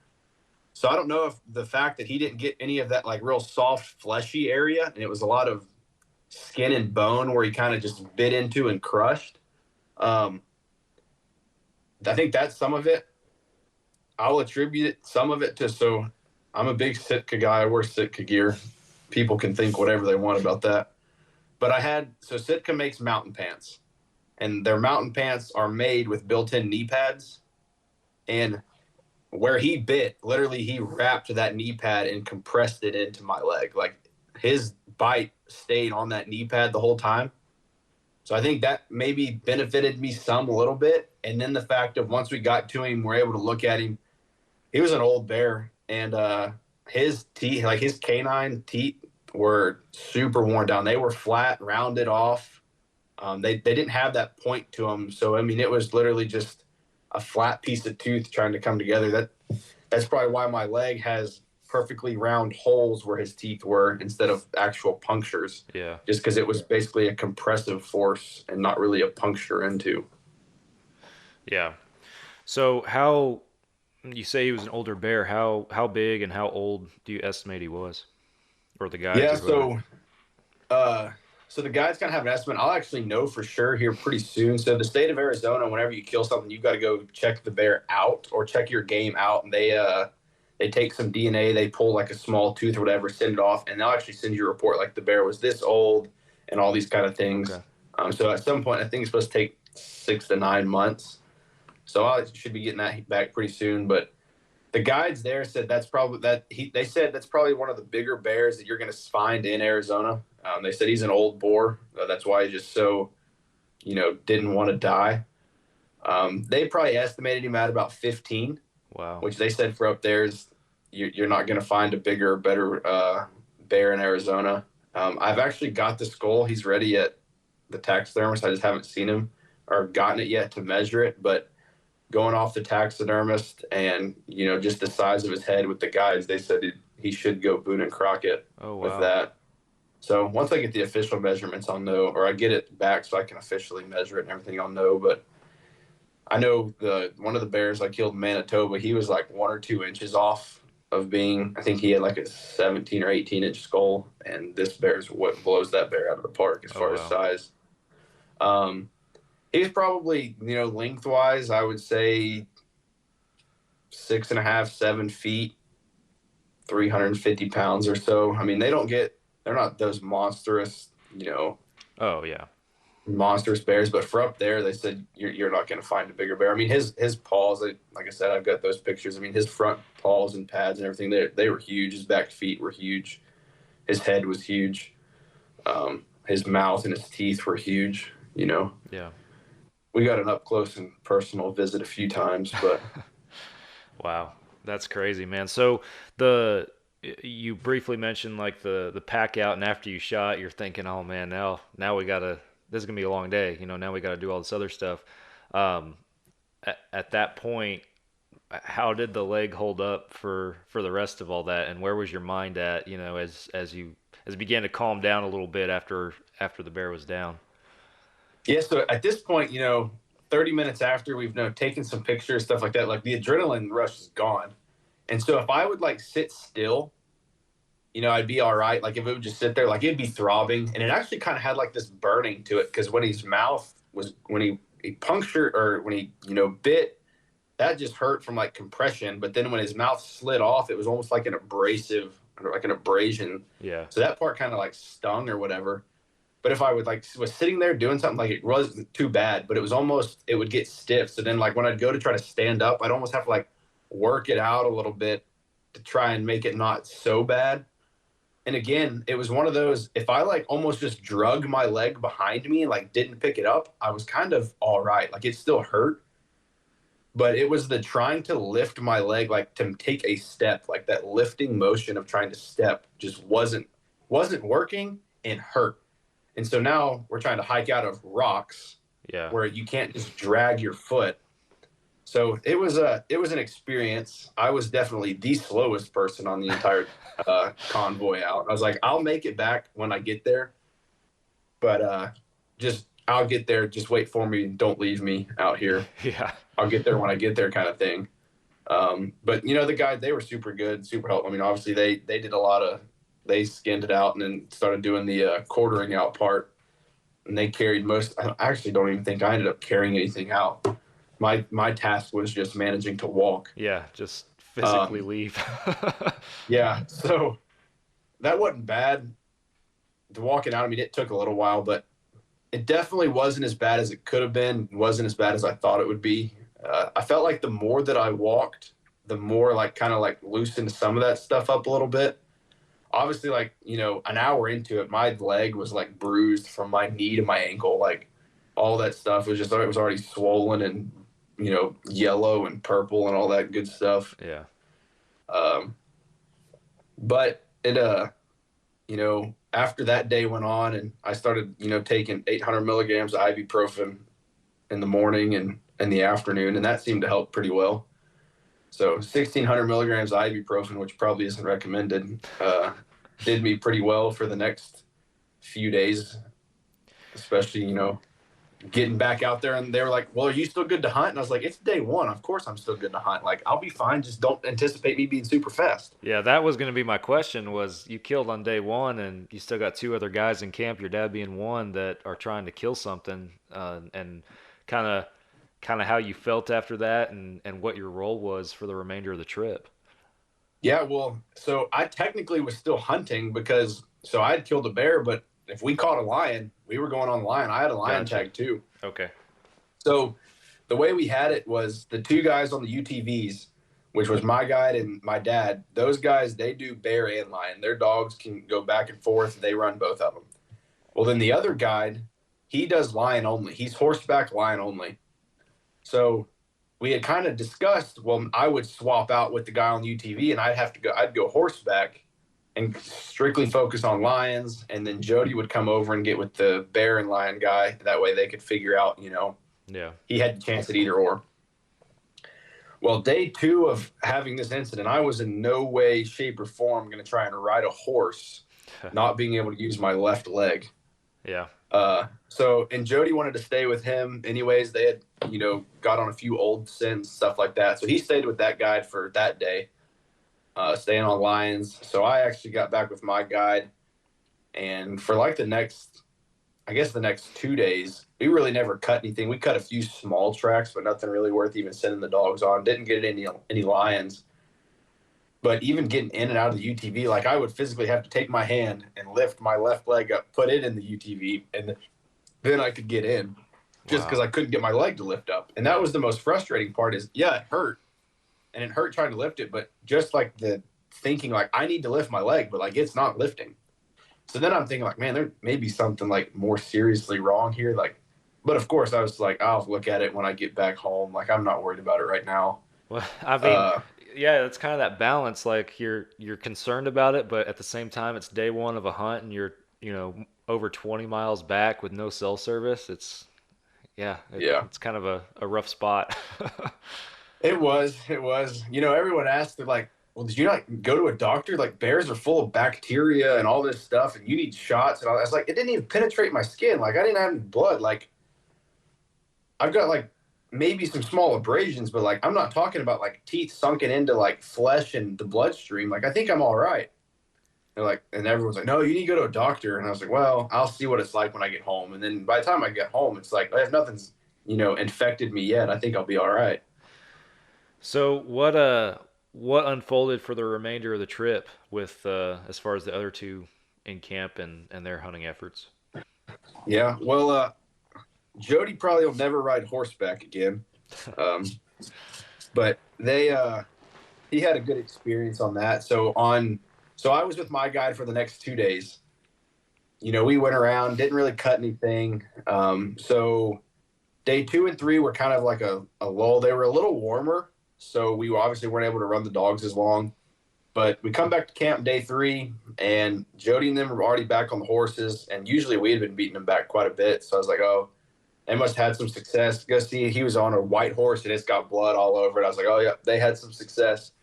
So I don't know if the fact that he didn't get any of that like real soft fleshy area, and it was a lot of skin and bone where he kind of just bit into and crushed. I think that's some of it. I'll attribute some of it to, so I'm a big Sitka guy. I wear Sitka gear. People can think whatever they want about that. But Sitka makes mountain pants, and their mountain pants are made with built-in knee pads. And where he bit, literally he wrapped that knee pad and compressed it into my leg. Like, his bite stayed on that knee pad the whole time. So I think that maybe benefited me a little bit. And then the fact of once we got to him, we're able to look at him. He was an old bear, and his teeth, like his canine teeth, were super worn down. They were flat, rounded off. They didn't have that point to them. So, I mean, it was literally just a flat piece of tooth trying to come together. That's probably why my leg has perfectly round holes where his teeth were instead of actual punctures. Yeah. Just because it was basically a compressive force and not really a puncture into. Yeah. So how, you say he was an older bear, how big and how old do you estimate he was? Or the guys? Yeah, so the guys kind of have an estimate. I'll actually know for sure here pretty soon. So the state of Arizona, whenever you kill something, you've got to go check the bear out or check your game out. And they take some DNA, they pull like a small tooth or whatever, send it off, and they'll actually send you a report like the bear was this old and all these kind of things. Okay. So at some point, I think it's supposed to take 6 to 9 months. So I should be getting that back pretty soon. But the guides there said they said that's probably one of the bigger bears that you're going to find in Arizona. They said he's an old boar. That's why he just so, didn't want to die. They probably estimated him at about 15. Wow. Which they said for up there is you're not going to find a bigger, better bear in Arizona. I've actually got the skull. He's ready at the taxidermist. I just haven't seen him or gotten it yet to measure it. But going off the taxidermist and, just the size of his head with the guides, they said he should go Boone and Crockett with that. So once I get the official measurements, I'll know, or I get it back so I can officially measure it and everything, I'll know. But I know one of the bears I killed in Manitoba, he was like 1 or 2 inches off of being, I think he had like a 17 or 18 inch skull. And this bear is what blows that bear out of the park as far as size. He's probably, lengthwise, I would say 6.5, 7 feet, 350 pounds or so. I mean, they're not those monstrous, Oh, yeah. monstrous bears. But for up there, they said you're not going to find a bigger bear. I mean, his paws, like I said, I've got those pictures. I mean, his front paws and pads and everything, they were huge. His back feet were huge. His head was huge. His mouth and his teeth were huge. Yeah. We got an up close and personal visit a few times, but Wow, that's crazy, man. So the you briefly mentioned like the pack out, and after you shot, you're thinking, oh man, now we gotta. This is gonna be a long day. Now we gotta do all this other stuff. Um, at that point, how did the leg hold up for the rest of all that, and where was your mind at? As it began to calm down a little bit after the bear was down. yeah. So at this point, 30 minutes after we've taken some pictures, stuff like that, like the adrenaline rush is gone. And so if I would like sit still, I'd be all right. Like if it would just sit there, like it'd be throbbing. And it actually kind of had like this burning to it. Cause when he punctured or when he, bit, that just hurt from like compression. But then when his mouth slid off, it was almost like an abrasion. Yeah. So that part kind of like stung or whatever. But if I was sitting there doing something, like it wasn't too bad, but it would get stiff. So then like when I'd go to try to stand up, I'd almost have to like work it out a little bit to try and make it not so bad. And again, it was one of those, if I like almost just drug my leg behind me and like didn't pick it up, I was kind of all right. Like it still hurt, but it was the trying to lift my leg, like to take a step, like that lifting motion of trying to step just wasn't working and hurt. And so now we're trying to hike out of rocks where you can't just drag your foot. So it was an experience. I was definitely the slowest person on the entire convoy out. I was like, I'll make it back when I get there, but I'll get there. Just wait for me. Don't leave me out here. Yeah. I'll get there when I get there, kind of thing. But the guys, they were super good, super helpful. I mean, obviously they did they skinned it out and then started doing the quartering out part, and they carried most. I actually don't even think I ended up carrying anything out. My task was just managing to walk. Yeah, just physically leave. Yeah, so that wasn't bad. The walking out, I mean, it took a little while, but it definitely wasn't as bad as it could have been. It wasn't as bad as I thought it would be. I felt like the more that I walked, the more like kind of like loosened some of that stuff up a little bit. Obviously, like, an hour into it, my leg was like bruised from my knee to my ankle. Like all that stuff was it was already swollen and, yellow and purple and all that good stuff. Yeah. But it, after that day went on and I started, taking 800 milligrams of ibuprofen in the morning and in the afternoon, and that seemed to help pretty well. So 1,600 milligrams of ibuprofen, which probably isn't recommended, did me pretty well for the next few days, especially, getting back out there. And they were like, well, are you still good to hunt? And I was like, it's day one. Of course I'm still good to hunt. Like, I'll be fine. Just don't anticipate me being super fast. Yeah, that was going to be my question. Was you killed on day one, and you still got two other guys in camp, your dad being one, that are trying to kill something, and kind of how you felt after that, and what your role was for the remainder of the trip. Yeah, well, so I technically was still hunting so I had killed a bear, but if we caught a lion, we were going on the lion. I had a lion tag too. Okay. So the way we had it was the two guys on the UTVs, which was my guide and my dad. Those guys, they do bear and lion. Their dogs can go back and forth. They run both of them. Well, then the other guide, he does lion only. He's horseback lion only. So we had kind of discussed, well, I would swap out with the guy on the UTV and I'd go horseback and strictly focus on lions. And then Jody would come over and get with the bear and lion guy. That way they could figure out, Yeah. he had a chance at either or. Well, day two of having this incident, I was in no way, shape, or form going to try and ride a horse, not being able to use my left leg. Yeah. And Jody wanted to stay with him anyways. They had, got on a few old scents, stuff like that. So he stayed with that guide for that day, staying on lions. So I actually got back with my guide. And for like the next 2 days, we really never cut anything. We cut a few small tracks, but nothing really worth even sending the dogs on. Didn't get any lions. But even getting in and out of the UTV, like I would physically have to take my hand and lift my left leg up, put it in the UTV, and then I could get in, just because Wow. I couldn't get my leg to lift up. And that was the most frustrating part is, yeah, it hurt. And it hurt trying to lift it, but just like the thinking like I need to lift my leg, but like it's not lifting. So then I'm thinking like, man, there may be something like more seriously wrong here. Like, but of course I was like, I'll look at it when I get back home. Like I'm not worried about it right now. Well, I mean, Uh, yeah, it's kind of that balance. Like you're concerned about it, but at the same time, it's day one of a hunt, and you're over 20 miles back with no cell service. Yeah, yeah, it's kind of a rough spot. it was. It was. Everyone asked, they're like, well, did you not go to a doctor? Like bears are full of bacteria and all this stuff, and you need shots. And I was like, it didn't even penetrate my skin. Like I didn't have any blood. Like I've got like maybe some small abrasions, but like I'm not talking about like teeth sunken into like flesh and the bloodstream. Like I think I'm all right. They're like, and everyone's like, no, you need to go to a doctor. And I was like, well, I'll see what it's like when I get home. And then by the time I get home, it's like, if nothing's infected me yet, I think I'll be all right. So what unfolded for the remainder of the trip with as far as the other two in camp and their hunting efforts? Yeah, well, Jody probably will never ride horseback again. Um, but he had a good experience on that. So I was with my guide for the next 2 days. We went around, didn't really cut anything. So day 2 and 3 were kind of like a lull. They were a little warmer, so we obviously weren't able to run the dogs as long. But we come back to camp day 3, and Jody and them were already back on the horses. And usually we had been beating them back quite a bit. So I was like, oh, they must have had some success. Go see, he was on a white horse and it's got blood all over it. I was like, oh yeah, they had some success.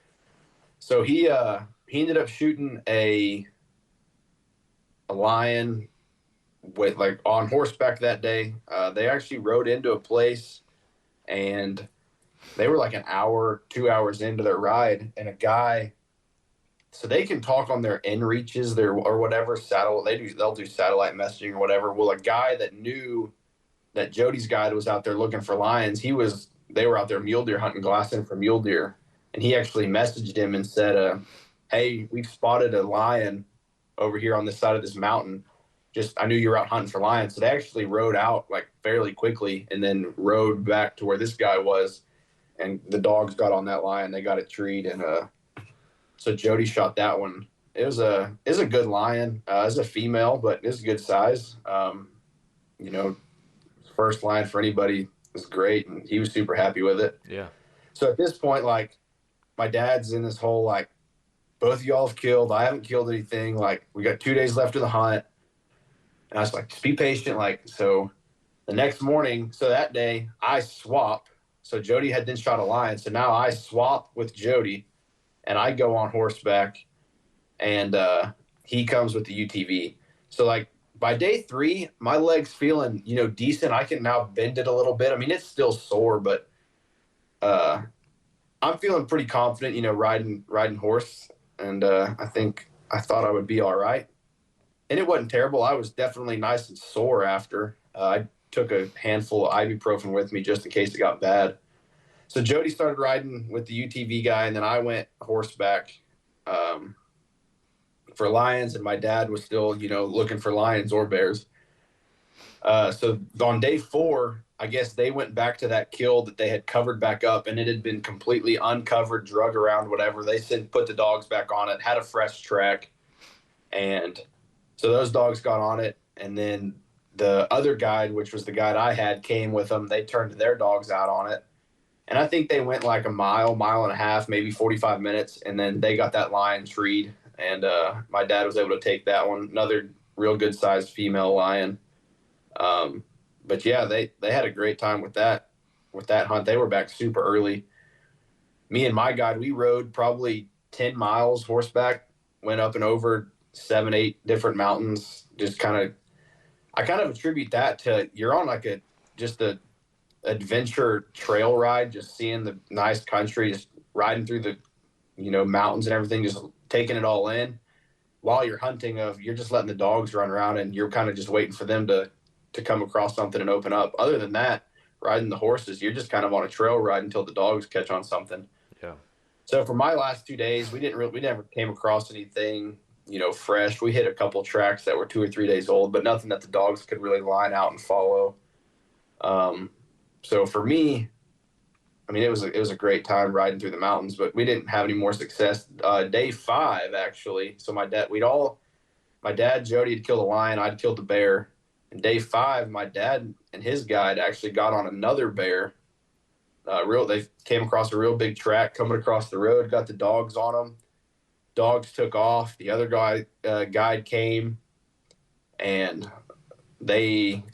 So he ended up shooting a lion with like on horseback that day. They actually rode into a place, and they were like an hour, 2 hours into their ride, and a guy. So they can talk on their inReaches, or whatever they'll do satellite messaging or whatever. Well, a guy that knew that Jody's guide was out there looking for lions. They were out there mule deer hunting, glassing for mule deer, and he actually messaged him and said, "Hey, we've spotted a lion over here on this side of this mountain. I knew you were out hunting for lions." So they actually rode out like fairly quickly and then rode back to where this guy was, and the dogs got on that lion. They got it treed, and so Jody shot that one. It was a good lion. It's a female, but it's a good size. First lion for anybody was great, and he was super happy with it. Yeah. So at this point, like, my dad's in this whole like, both of y'all have killed. I haven't killed anything. Like, we got 2 days left of the hunt. And I was like, just be patient. Like, so the next morning, so that day, I swap. So Jody had then shot a lion. So now I swap with Jody, and I go on horseback, and he comes with the UTV. So, like, by day 3, my leg's feeling, decent. I can now bend it a little bit. I mean, it's still sore, but I'm feeling pretty confident, riding horse. And I thought I would be all right. And it wasn't terrible. I was definitely nice and sore after. I took a handful of ibuprofen with me just in case it got bad. So Jody started riding with the UTV guy, and then I went horseback for lions, and my dad was still, looking for lions or bears. So on day 4, I guess they went back to that kill that they had covered back up, and it had been completely uncovered, drug around, whatever. They said put the dogs back on it, had a fresh track, and so those dogs got on it. And then the other guide, which was the guide I had, came with them. They turned their dogs out on it, and I think they went like a mile and a half, maybe 45 minutes, and then they got that lion treed, and my dad was able to take that one, another real good sized female lion. But yeah, they had a great time with that hunt. They were back super early. Me and my guide, we rode probably 10 miles horseback, went up and over 7, 8 different mountains. I kind of attribute that to, you're on like just a adventure trail ride, just seeing the nice country, just riding through the, mountains and everything, just taking it all in while you're hunting. You're just letting the dogs run around, and you're kind of just waiting for them to come across something and open up. Other than that, riding the horses, you're just kind of on a trail ride until the dogs catch on something. Yeah. So for my last 2 days, we never came across anything fresh. We hit a couple tracks that were 2 or 3 days old, but nothing that the dogs could really line out and follow. So for me, I mean, it was a great time riding through the mountains, but we didn't have any more success. Day 5, actually. So my dad, Jody, had killed a lion. I'd killed the bear. And day 5, my dad and his guide actually got on another bear. They came across a real big track coming across the road, got the dogs on them. Dogs took off. The other guide came, and they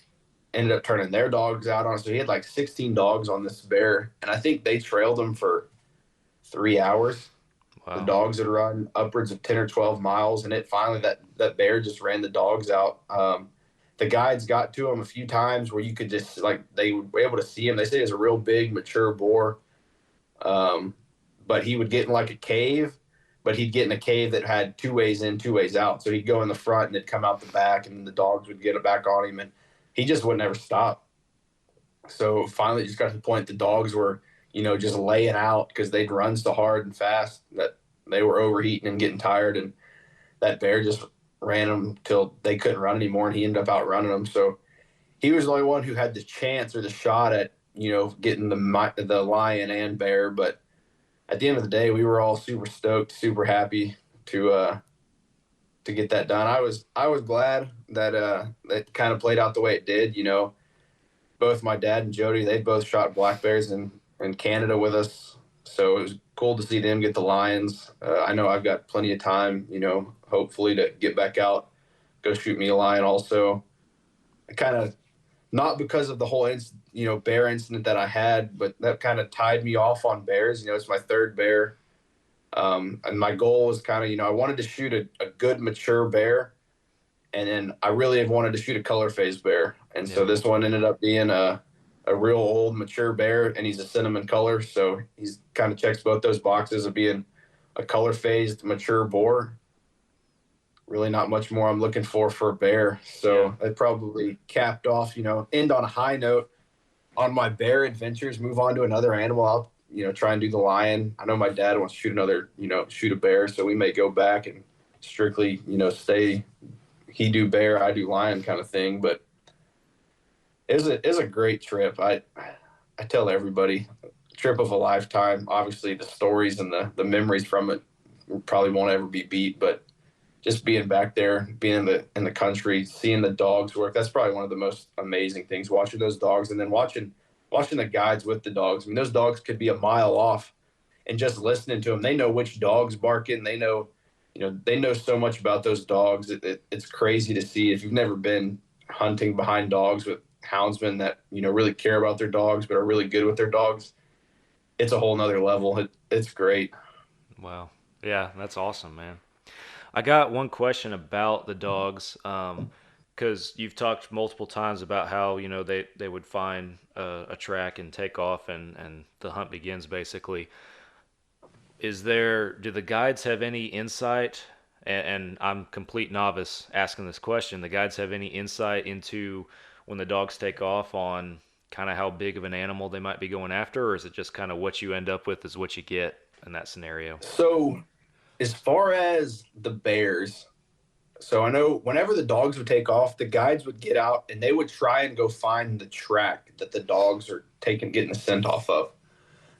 ended up turning their dogs out on us. So he had like 16 dogs on this bear, and I think they trailed him for 3 hours. Wow. The dogs had run upwards of 10 or 12 miles, and it finally, that bear just ran the dogs out. The guides got to him a few times where you could just, like, they were able to see him. They say it's a real big, mature boar. But he would get in like a cave, but he'd get in a cave that had 2 ways in, 2 ways out. So he'd go in the front and it'd come out the back, and the dogs would get it back on him, and he just would never stop. So finally it just got to the point the dogs were, just laying out because they'd run so hard and fast that they were overheating and getting tired. And that bear just ran them till they couldn't run anymore, and he ended up outrunning them. So he was the only one who had the chance or the shot at, getting the lion and bear. But at the end of the day, we were all super stoked, super happy to get that done. I was glad that it kind of played out the way it did. Both my dad and Jody, they both shot black bears in Canada with us, so it was cool to see them get the lions. I know I've got plenty of time, hopefully to get back out, go shoot me a lion also. I kind of, not because of the whole bear incident that I had, but that kind of tied me off on bears. It's my 3rd bear. And my goal was kind of, I wanted to shoot a good mature bear, and then I really have wanted to shoot a color phase bear. And so this one ended up being a real old mature bear, and he's a cinnamon color. So he's kind of checks both those boxes of being a color phased mature boar. Really not much more I'm looking for a bear. So I probably capped off, end on a high note on my bear adventures, move on to another animal. I'll, try and do the lion. I know my dad wants to shoot a bear. So we may go back and strictly, stay, he do bear, I do lion kind of thing. But it was a great trip. I tell everybody, trip of a lifetime. Obviously the stories and the memories from it probably won't ever be beat, but just being back there, being in the country, seeing the dogs work, that's probably one of the most amazing things, watching those dogs, and then watching the guides with the dogs. I mean, those dogs could be a mile off, and just listening to them, they know which dog's barking. They know, they know so much about those dogs. It's crazy to see. If you've never been hunting behind dogs with houndsmen that, really care about their dogs but are really good with their dogs, it's a whole nother level. It's great. Wow. Yeah, that's awesome, man. I got one question about the dogs, because you've talked multiple times about how, they would find a track and take off, and the hunt begins basically. Do the guides have any insight, and I'm complete novice asking this question, the guides have any insight into when the dogs take off on kind of how big of an animal they might be going after, or is it just kind of what you end up with is what you get in that scenario? So as far as the bears, so I know whenever the dogs would take off, the guides would get out and they would try and go find the track that the dogs are getting the scent off of.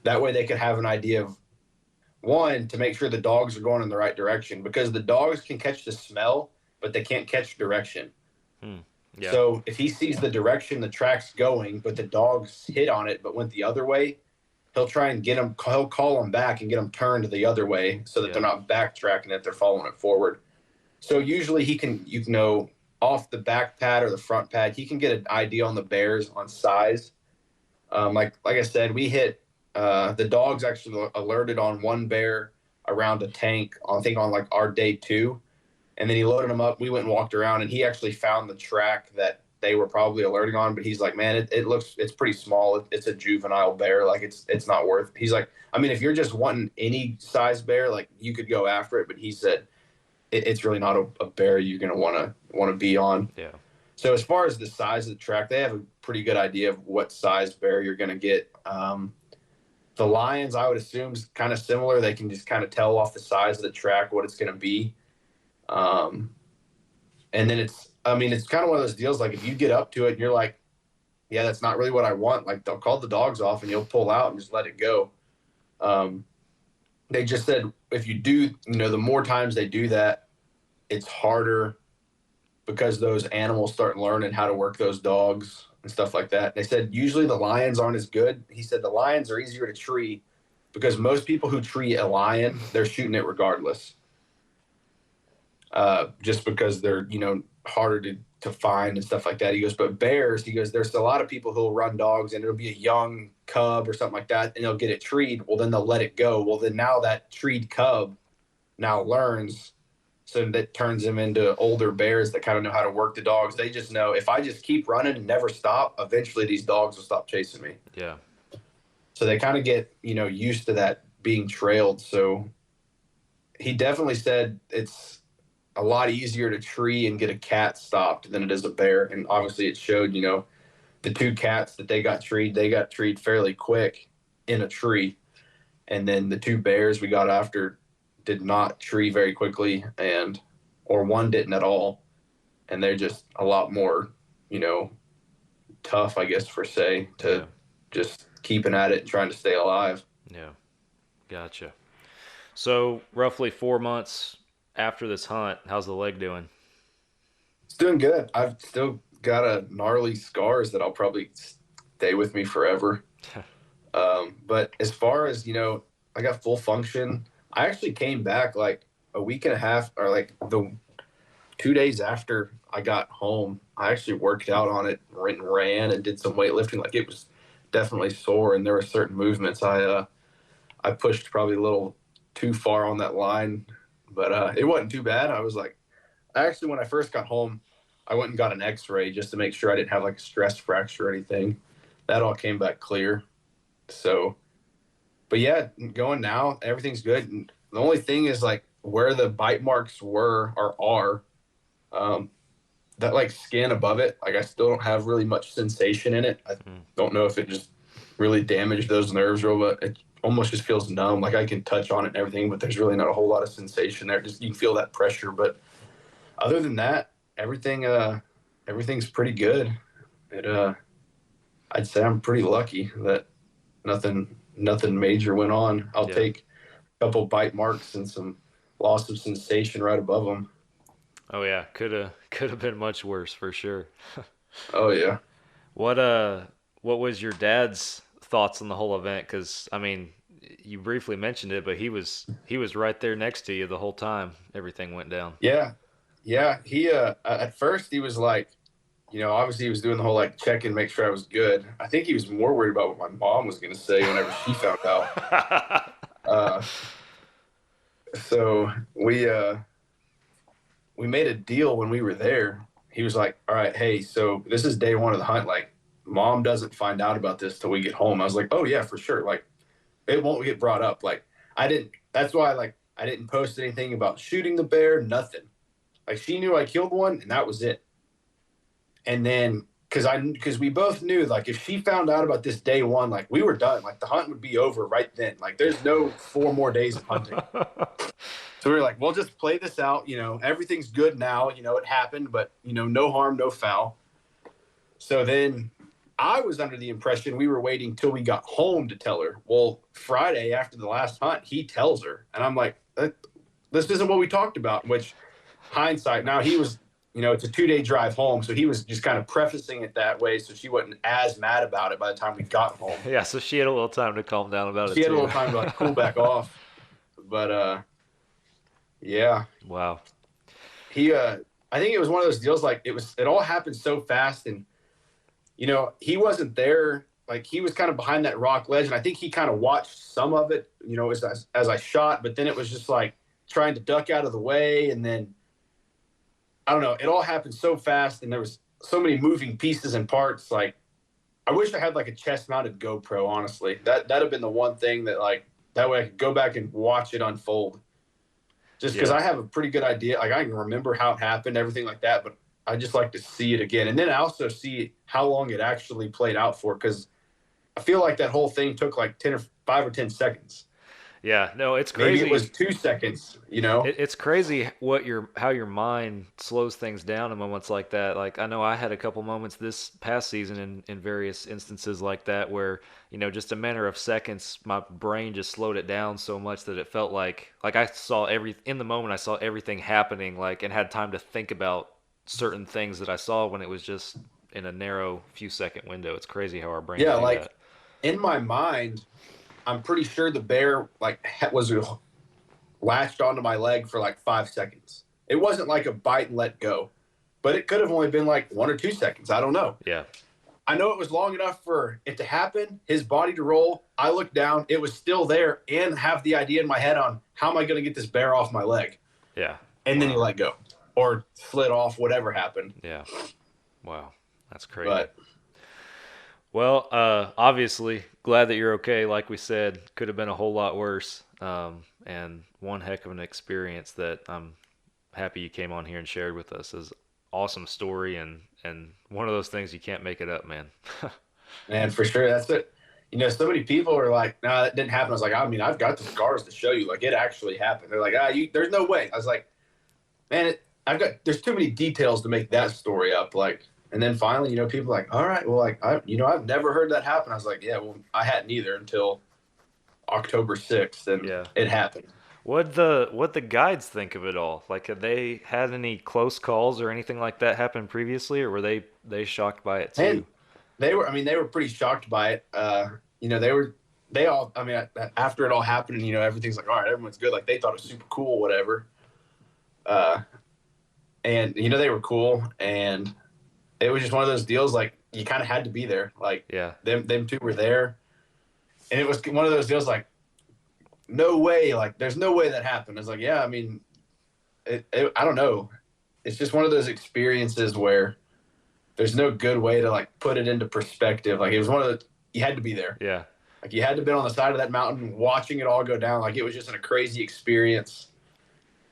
That way they could have an idea of, one, to make sure the dogs are going in the right direction, because the dogs can catch the smell, but they can't catch direction. Yeah. So if he sees the direction the track's going, but the dogs hit on it but went the other way, he'll try and get them, he'll call them back and get them turned the other way so that they're not backtracking it, they're following it forward. So usually he can, off the back pad or the front pad, he can get an idea on the bears on size. Like I said, we hit, the dogs actually alerted on one bear around a tank, I think on like our day 2. And then he loaded them up. We went and walked around, and he actually found the track that they were probably alerting on. But he's like, man, it's pretty small. It's a juvenile bear. Like it's not worth. He's like, I mean, if you're just wanting any size bear, like you could go after it. But he said it's really not a bear you're gonna want to be on. Yeah. So as far as the size of the track, they have a pretty good idea of what size bear you're gonna get. The lions, I would assume, is kind of similar. They can just kind of tell off the size of the track what it's gonna be. Um, and then it's kind of one of those deals. Like if you get up to it and you're like, yeah, that's not really what I want. Like they'll call the dogs off and you'll pull out and just let it go. They just said if you do, the more times they do that, it's harder because those animals start learning how to work those dogs and stuff like that. They said usually the lions aren't as good. He said the lions are easier to tree because most people who tree a lion, they're shooting it regardless. Just because they're, harder to find and stuff like that. He goes, but bears, he goes, there's a lot of people who'll run dogs and it'll be a young cub or something like that and they'll get it treed. Well, then they'll let it go. Well, then now that treed cub now learns. So that turns them into older bears that kind of know how to work the dogs. They just know if I just keep running and never stop, eventually these dogs will stop chasing me. Yeah. So they kind of get, used to that being trailed. So he definitely said it's a lot easier to tree and get a cat stopped than it is a bear. And obviously it showed, the two cats that they got treed fairly quick in a tree. And then the two bears we got after did not tree very quickly or one didn't at all. And they're just a lot more, tough, I guess, to just keeping at it and trying to stay alive. Yeah. Gotcha. So roughly 4 months after this hunt, how's the leg doing? It's doing good. I've still got a gnarly scars that I'll probably stay with me forever. But as far as, I got full function. I actually came back like a week and a half or like the 2 days after I got home. I actually worked out on it, ran and did some weightlifting. Like it was definitely sore and there were certain movements I pushed probably a little too far on that line. But it wasn't too bad. I was like, actually, when I first got home, I went and got an x-ray just to make sure I didn't have like a stress fracture or anything. That all came back clear. So, but yeah, going now, everything's good. And the only thing is like where the bite marks were or are, that like skin above it, like I still don't have really much sensation in it. I don't know if it just really damaged those nerves real, but it almost just feels numb. Like I can touch on it and everything, but there's really not a whole lot of sensation there. Just you can feel that pressure. But other than that, everything's pretty good. I'd say I'm pretty lucky that nothing major went on. I'll take a couple bite marks and some loss of sensation right above them. Oh yeah, could have been much worse for sure. Oh yeah. What was your dad's thoughts on the whole event? Because I mean, you briefly mentioned it, but he was right there next to you the whole time everything went down. Yeah. He at first he was like, obviously he was doing the whole like check and make sure I was good. I think he was more worried about what my mom was going to say whenever she found out. So we made a deal when we were there. He was like, all right, hey, so this is day one of the hunt. Like, mom doesn't find out about this till we get home. I was like, oh yeah, for sure. Like, it won't get brought up. Like, that's why, like, I didn't post anything about shooting the bear, nothing. Like, she knew I killed one and that was it. And then, because we both knew, like, if she found out about this day one, like, we were done. Like, the hunt would be over right then. Like, there's no 4 more days of hunting. So we were like, we'll just play this out. Everything's good now. It happened, but, no harm, no foul. So then I was under the impression we were waiting till we got home to tell her. Well, Friday after the last hunt, he tells her. And I'm like, this isn't what we talked about, which hindsight, now he was, it's a 2-day drive home. So he was just kind of prefacing it that way. So she wasn't as mad about it by the time we got home. Yeah. So she had a little time to calm down about it. She had a little time to like cool back off. But, yeah. Wow. I think it was one of those deals. Like it all happened so fast and, he wasn't there. Like he was kind of behind that rock ledge. And I think he kind of watched some of it, as I shot, but then it was just like trying to duck out of the way. And then I don't know, it all happened so fast and there was so many moving pieces and parts. Like I wish I had like a chest mounted GoPro, honestly. That'd have been the one thing that like, that way I could go back and watch it unfold. Just because I have a pretty good idea. Like I can remember how it happened, everything like that, but I just like to see it again. And then I also see how long it actually played out for, because I feel like that whole thing took like 5 or 10 seconds. Yeah, no, it's Maybe it crazy. was 2 seconds, you know? It's crazy how your mind slows things down in moments like that. Like I know I had a couple moments this past season in various instances like that where, just a matter of seconds, my brain just slowed it down so much that it felt like I saw in the moment I saw everything happening like and had time to think about certain things that I saw when it was just in a narrow few second window. It's crazy how our brains Yeah, do like that. in my mind, I'm pretty sure the bear like was latched onto my leg for like 5 seconds. It wasn't like a bite and let go, but it could have only been like 1 or 2 seconds. I don't know. Yeah. I know it was long enough for it to happen, his body to roll. I looked down, it was still there, and have the idea in my head on how am I going to get this bear off my leg? Yeah. And then he Wow. let go or slid off, whatever happened. Yeah. Wow. That's crazy. But Well, obviously, glad that you're okay. Like we said, could have been a whole lot worse. And one heck of an experience that I'm happy you came on here and shared with us. Is awesome story and one of those things you can't make it up, man. man, for sure, that's it. You know, so many people are like, "No, nah, that didn't happen." I was like, "I mean, I've got the scars to show you. Like, it actually happened." They're like, there's no way." I was like, "Man, there's too many details to make that story up." Like, and then finally, people are like, "All right, well, like, I've never heard that happen." I was like, "Yeah, well, I hadn't either until October 6th, and Yeah. it happened." What the guides think of it all? Like, have they had any close calls or anything like that happen previously, or were they shocked by it And too? they were pretty shocked by it. They all, I mean, after it all happened, and everything's like, all right, everyone's good. Like they thought it was super cool, whatever. Uh, and they were cool, and it was just one of those deals. Like you kind of had to be there. Like Yeah. them two were there, and it was one of those deals. Like no way, like there's no way that happened. It's like, yeah, I mean, I don't know. It's just one of those experiences where there's no good way to like put it into perspective. Like it was one of the you had to be there. Yeah. Like you had to be on the side of that mountain watching it all go down. Like it was just a crazy experience.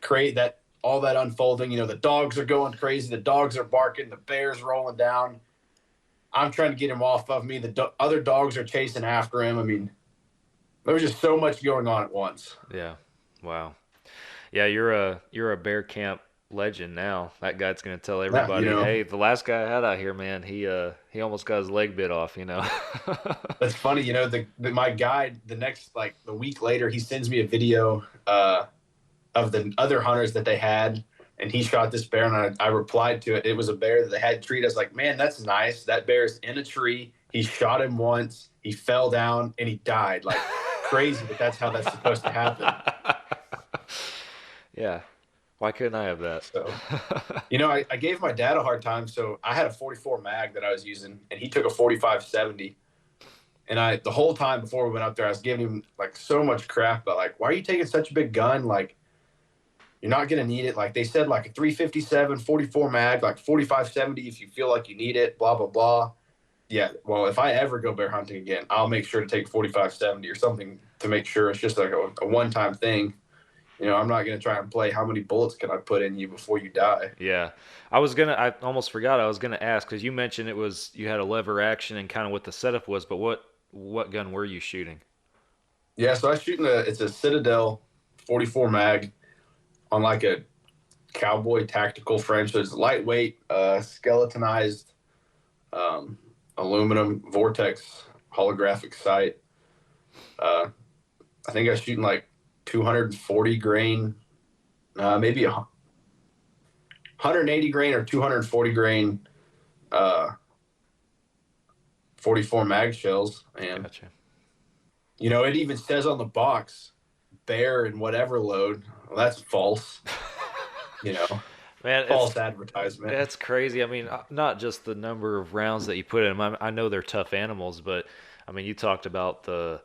Create that all that unfolding. The dogs are going crazy. The dogs are barking. The bear's rolling down. I'm trying to get him off of me. The other dogs are chasing after him. I mean, there was just so much going on at once. Yeah. Wow. Yeah, you're a bear camp legend now. That guy's gonna tell Yeah, everybody, hey, the last guy I had out here, man, he almost got his leg bit off. that's funny. My guide the next like the week later, he sends me a video of the other hunters that they had, and he shot this bear, and I replied to it. It was a bear that they had treated. I was like, man, that's nice. That bear's in a tree. He shot him once. He fell down and he died. Like crazy, but that's how that's supposed to happen. Yeah. Why couldn't I have that? So, I gave my dad a hard time. So I had a 44 mag that I was using, and he took a 45-70. And the whole time before we went up there, I was giving him like so much crap about like, why are you taking such a big gun? Like, you're not going to need it. Like they said, like a 357, 44 mag, like 45-70 if you feel like you need it, blah, blah, blah. Yeah. Well, if I ever go bear hunting again, I'll make sure to take 45-70 or something to make sure it's just like a one-time thing. I'm not going to try and play how many bullets can I put in you before you die. Yeah. I almost forgot I was gonna ask because you mentioned you had a lever action and kind of what the setup was, but what gun were you shooting? Yeah. So I was shooting it's a Citadel 44 mag on like a cowboy tactical French. So it's lightweight, skeletonized aluminum Vortex holographic sight. I think I was shooting like 240 grain, maybe 180 grain or 240 grain 44 mag shells. And, Gotcha. it even says on the box, bear and whatever load. Well, that's false. Man, False advertisement. that's crazy. I mean, not just the number of rounds that you put in them. I know they're tough animals, but I mean, you talked about the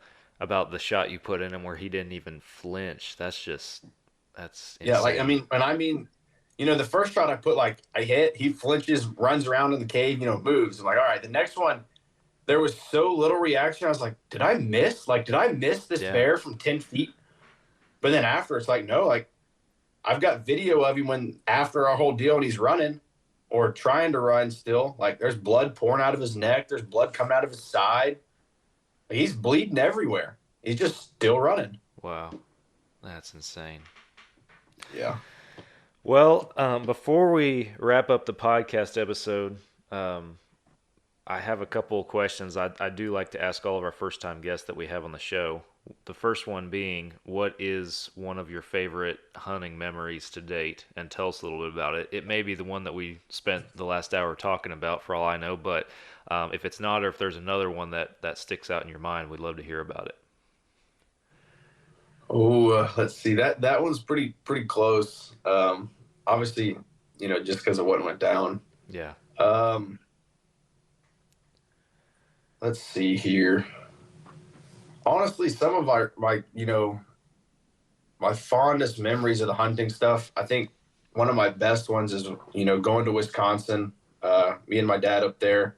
shot you put in him where he didn't even flinch. That's insane. Yeah, like the first shot I put, like I hit, he flinches, runs around in the cave, moves. I'm like, all right, the next one, there was so little reaction. I was like, did I miss? Like, did I miss this bear from 10 feet? But then after, it's like, no, like I've got video of him when after our whole deal and he's running or trying to run still. Like there's blood pouring out of his neck. There's blood coming out of his side. He's bleeding everywhere. He's just still running. Wow, that's insane. Yeah. Well, before we wrap up the podcast episode, um, I have a couple of questions I do like to ask all of our first time guests that we have on the show. The first one being, what is one of your favorite hunting memories to date? And tell us a little bit about it. It may be the one that we spent the last hour talking about, for all I know, but if it's not, or if there's another one that sticks out in your mind, we'd love to hear about it. Oh, let's see. That one's pretty close. Obviously, just because of what went down. Yeah. Um, let's see here. Honestly, some of my fondest memories of the hunting stuff. I think one of my best ones is going to Wisconsin. Me and my dad up there.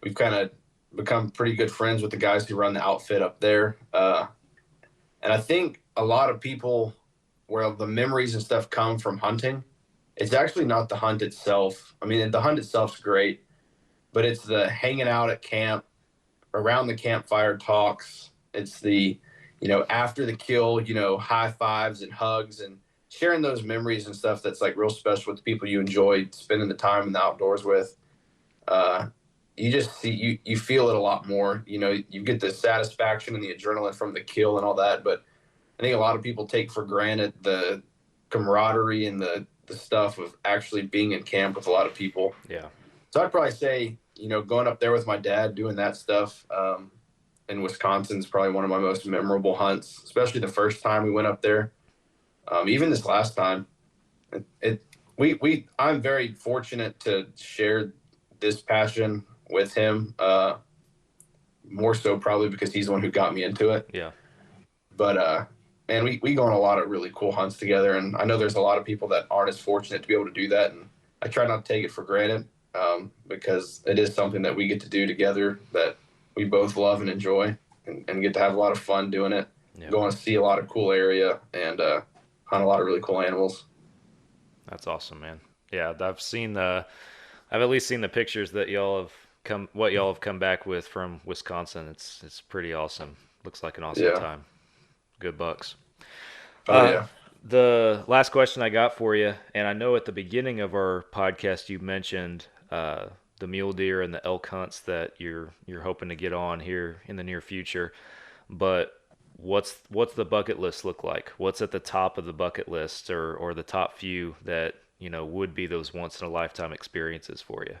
We've kind of become pretty good friends with the guys who run the outfit up there. And I think a lot of people, where the memories and stuff come from hunting, it's actually not the hunt itself. I mean, the hunt itself's great, but it's the hanging out at camp, around the campfire talks. It's the, after the kill, high fives and hugs and sharing those memories and stuff that's like real special with the people you enjoy spending the time in the outdoors with. You just see, you feel it a lot more. You get the satisfaction and the adrenaline from the kill and all that, but I think a lot of people take for granted the camaraderie and the stuff of actually being in camp with a lot of people. Yeah. So I'd probably say, going up there with my dad, doing that stuff in Wisconsin is probably one of my most memorable hunts, especially the first time we went up there. Even this last time, I'm very fortunate to share this passion with him. More so probably because he's the one who got me into it. Yeah. But man, we go on a lot of really cool hunts together, and I know there's a lot of people that aren't as fortunate to be able to do that, and I try not to take it for granted because it is something that we get to do together that we both love and enjoy, and get to have a lot of fun doing it. Yeah. Go and see a lot of cool area and hunt a lot of really cool animals. That's awesome, man. Yeah, I've at least seen the pictures that y'all have come back with from Wisconsin. It's pretty awesome. Looks like an awesome time. Good bucks. Oh yeah. The last question I got for you, and I know at the beginning of our podcast you mentioned the mule deer and the elk hunts that you're hoping to get on here in the near future. But what's the bucket list look like? What's at the top of the bucket list, or the top few that would be those once in a lifetime experiences for you?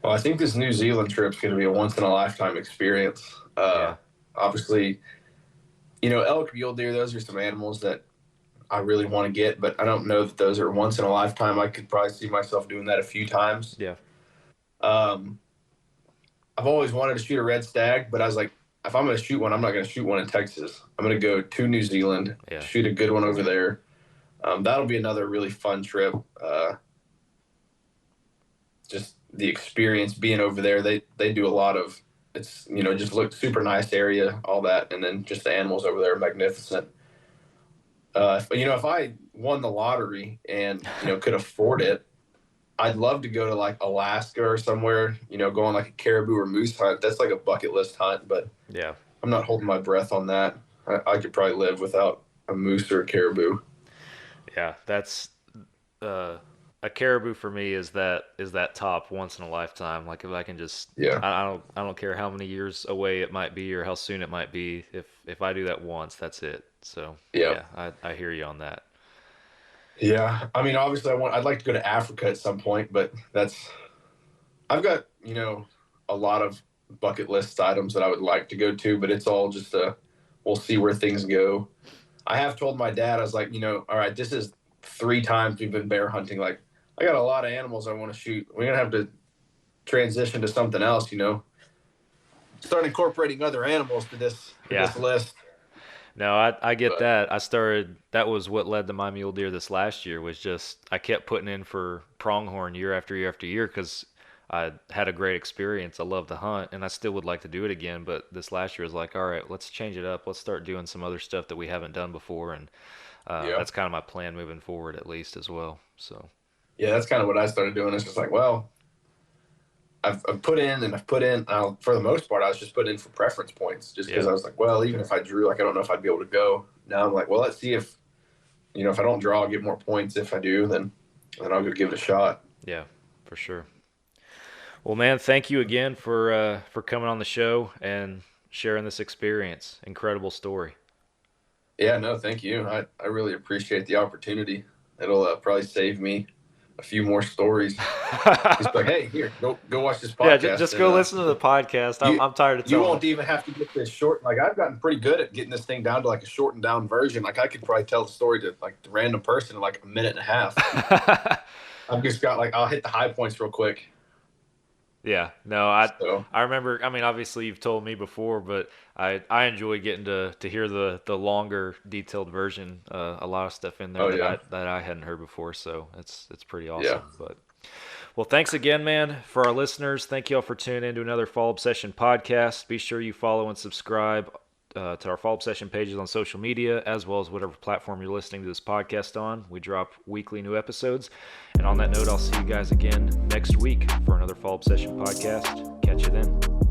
Well, I think this New Zealand trip is going to be a once in a lifetime experience. Obviously, elk, mule deer, those are some animals that I really want to get, but I don't know that those are once in a lifetime. I could probably see myself doing that a few times. Yeah. I've always wanted to shoot a red stag, but I was like, if I'm going to shoot one, I'm not going to shoot one in Texas. I'm going to go to New Zealand, shoot a good one over there. That'll be another really fun trip. Just the experience being over there. They do a lot of, it's, just look super nice area, all that. And then just the animals over there are magnificent. If I won the lottery and, could afford it, I'd love to go to like Alaska or somewhere, go on like a caribou or moose hunt. That's like a bucket list hunt, but yeah, I'm not holding my breath on that. I could probably live without a moose or a caribou. Yeah, that's a caribou for me is that top once in a lifetime. Like if I can just, I don't care how many years away it might be or how soon it might be. If I do that once, that's it. So yeah, I hear you on that. Yeah, I mean, obviously, I'd like to go to Africa at some point, but I've got a lot of bucket list items that I would like to go to, but it's all just we'll see where things go. I have told my dad, I was like, all right, this is 3 times we've been bear hunting. Like, I got a lot of animals I want to shoot. We're gonna have to transition to something else, Start incorporating other animals to this list. No, I get that. That was what led to my mule deer this last year, was just I kept putting in for pronghorn year after year after year because I had a great experience. I love to hunt, and I still would like to do it again. But this last year was like, all right, let's change it up. Let's start doing some other stuff that we haven't done before, and that's kind of my plan moving forward, at least as well. So yeah, that's kind of what I started doing. It's just like, well, I've put in and I've put in. For the most part, I was just putting in for preference points, just because Yeah. I was like, well, even if I drew, like I don't know if I'd be able to go. Now I'm like, well, let's see if if I don't draw, I'll get more points. If I do, then I'll go give it a shot. Yeah, for sure. Well, man, thank you again for coming on the show and sharing this experience. Incredible story. Yeah, no, thank you. I really appreciate the opportunity. It'll probably save me a few more stories. Just like, hey, here, go watch this Yeah, podcast. just go listen to the podcast. I'm tired of You telling. won't even have to get this short. Like I've gotten pretty good at getting this thing down to like a shortened down version. Like I could probably tell the story to like the random person in like a minute and a half. I've just got like I'll hit the high points real quick. Yeah, no, So I remember. I mean, obviously you've told me before, but I enjoy getting to hear the longer, detailed version. A lot of stuff in there Oh, that yeah. I hadn't heard before, so it's pretty awesome. Yeah. But well, thanks again, man. For our listeners, thank you all for tuning in to another Fall Obsession podcast. Be sure you follow and subscribe to our Fall Obsession pages on social media, as well as whatever platform you're listening to this podcast on. We drop weekly new episodes. And on that note, I'll see you guys again next week for another Fall Obsession podcast. Catch you then.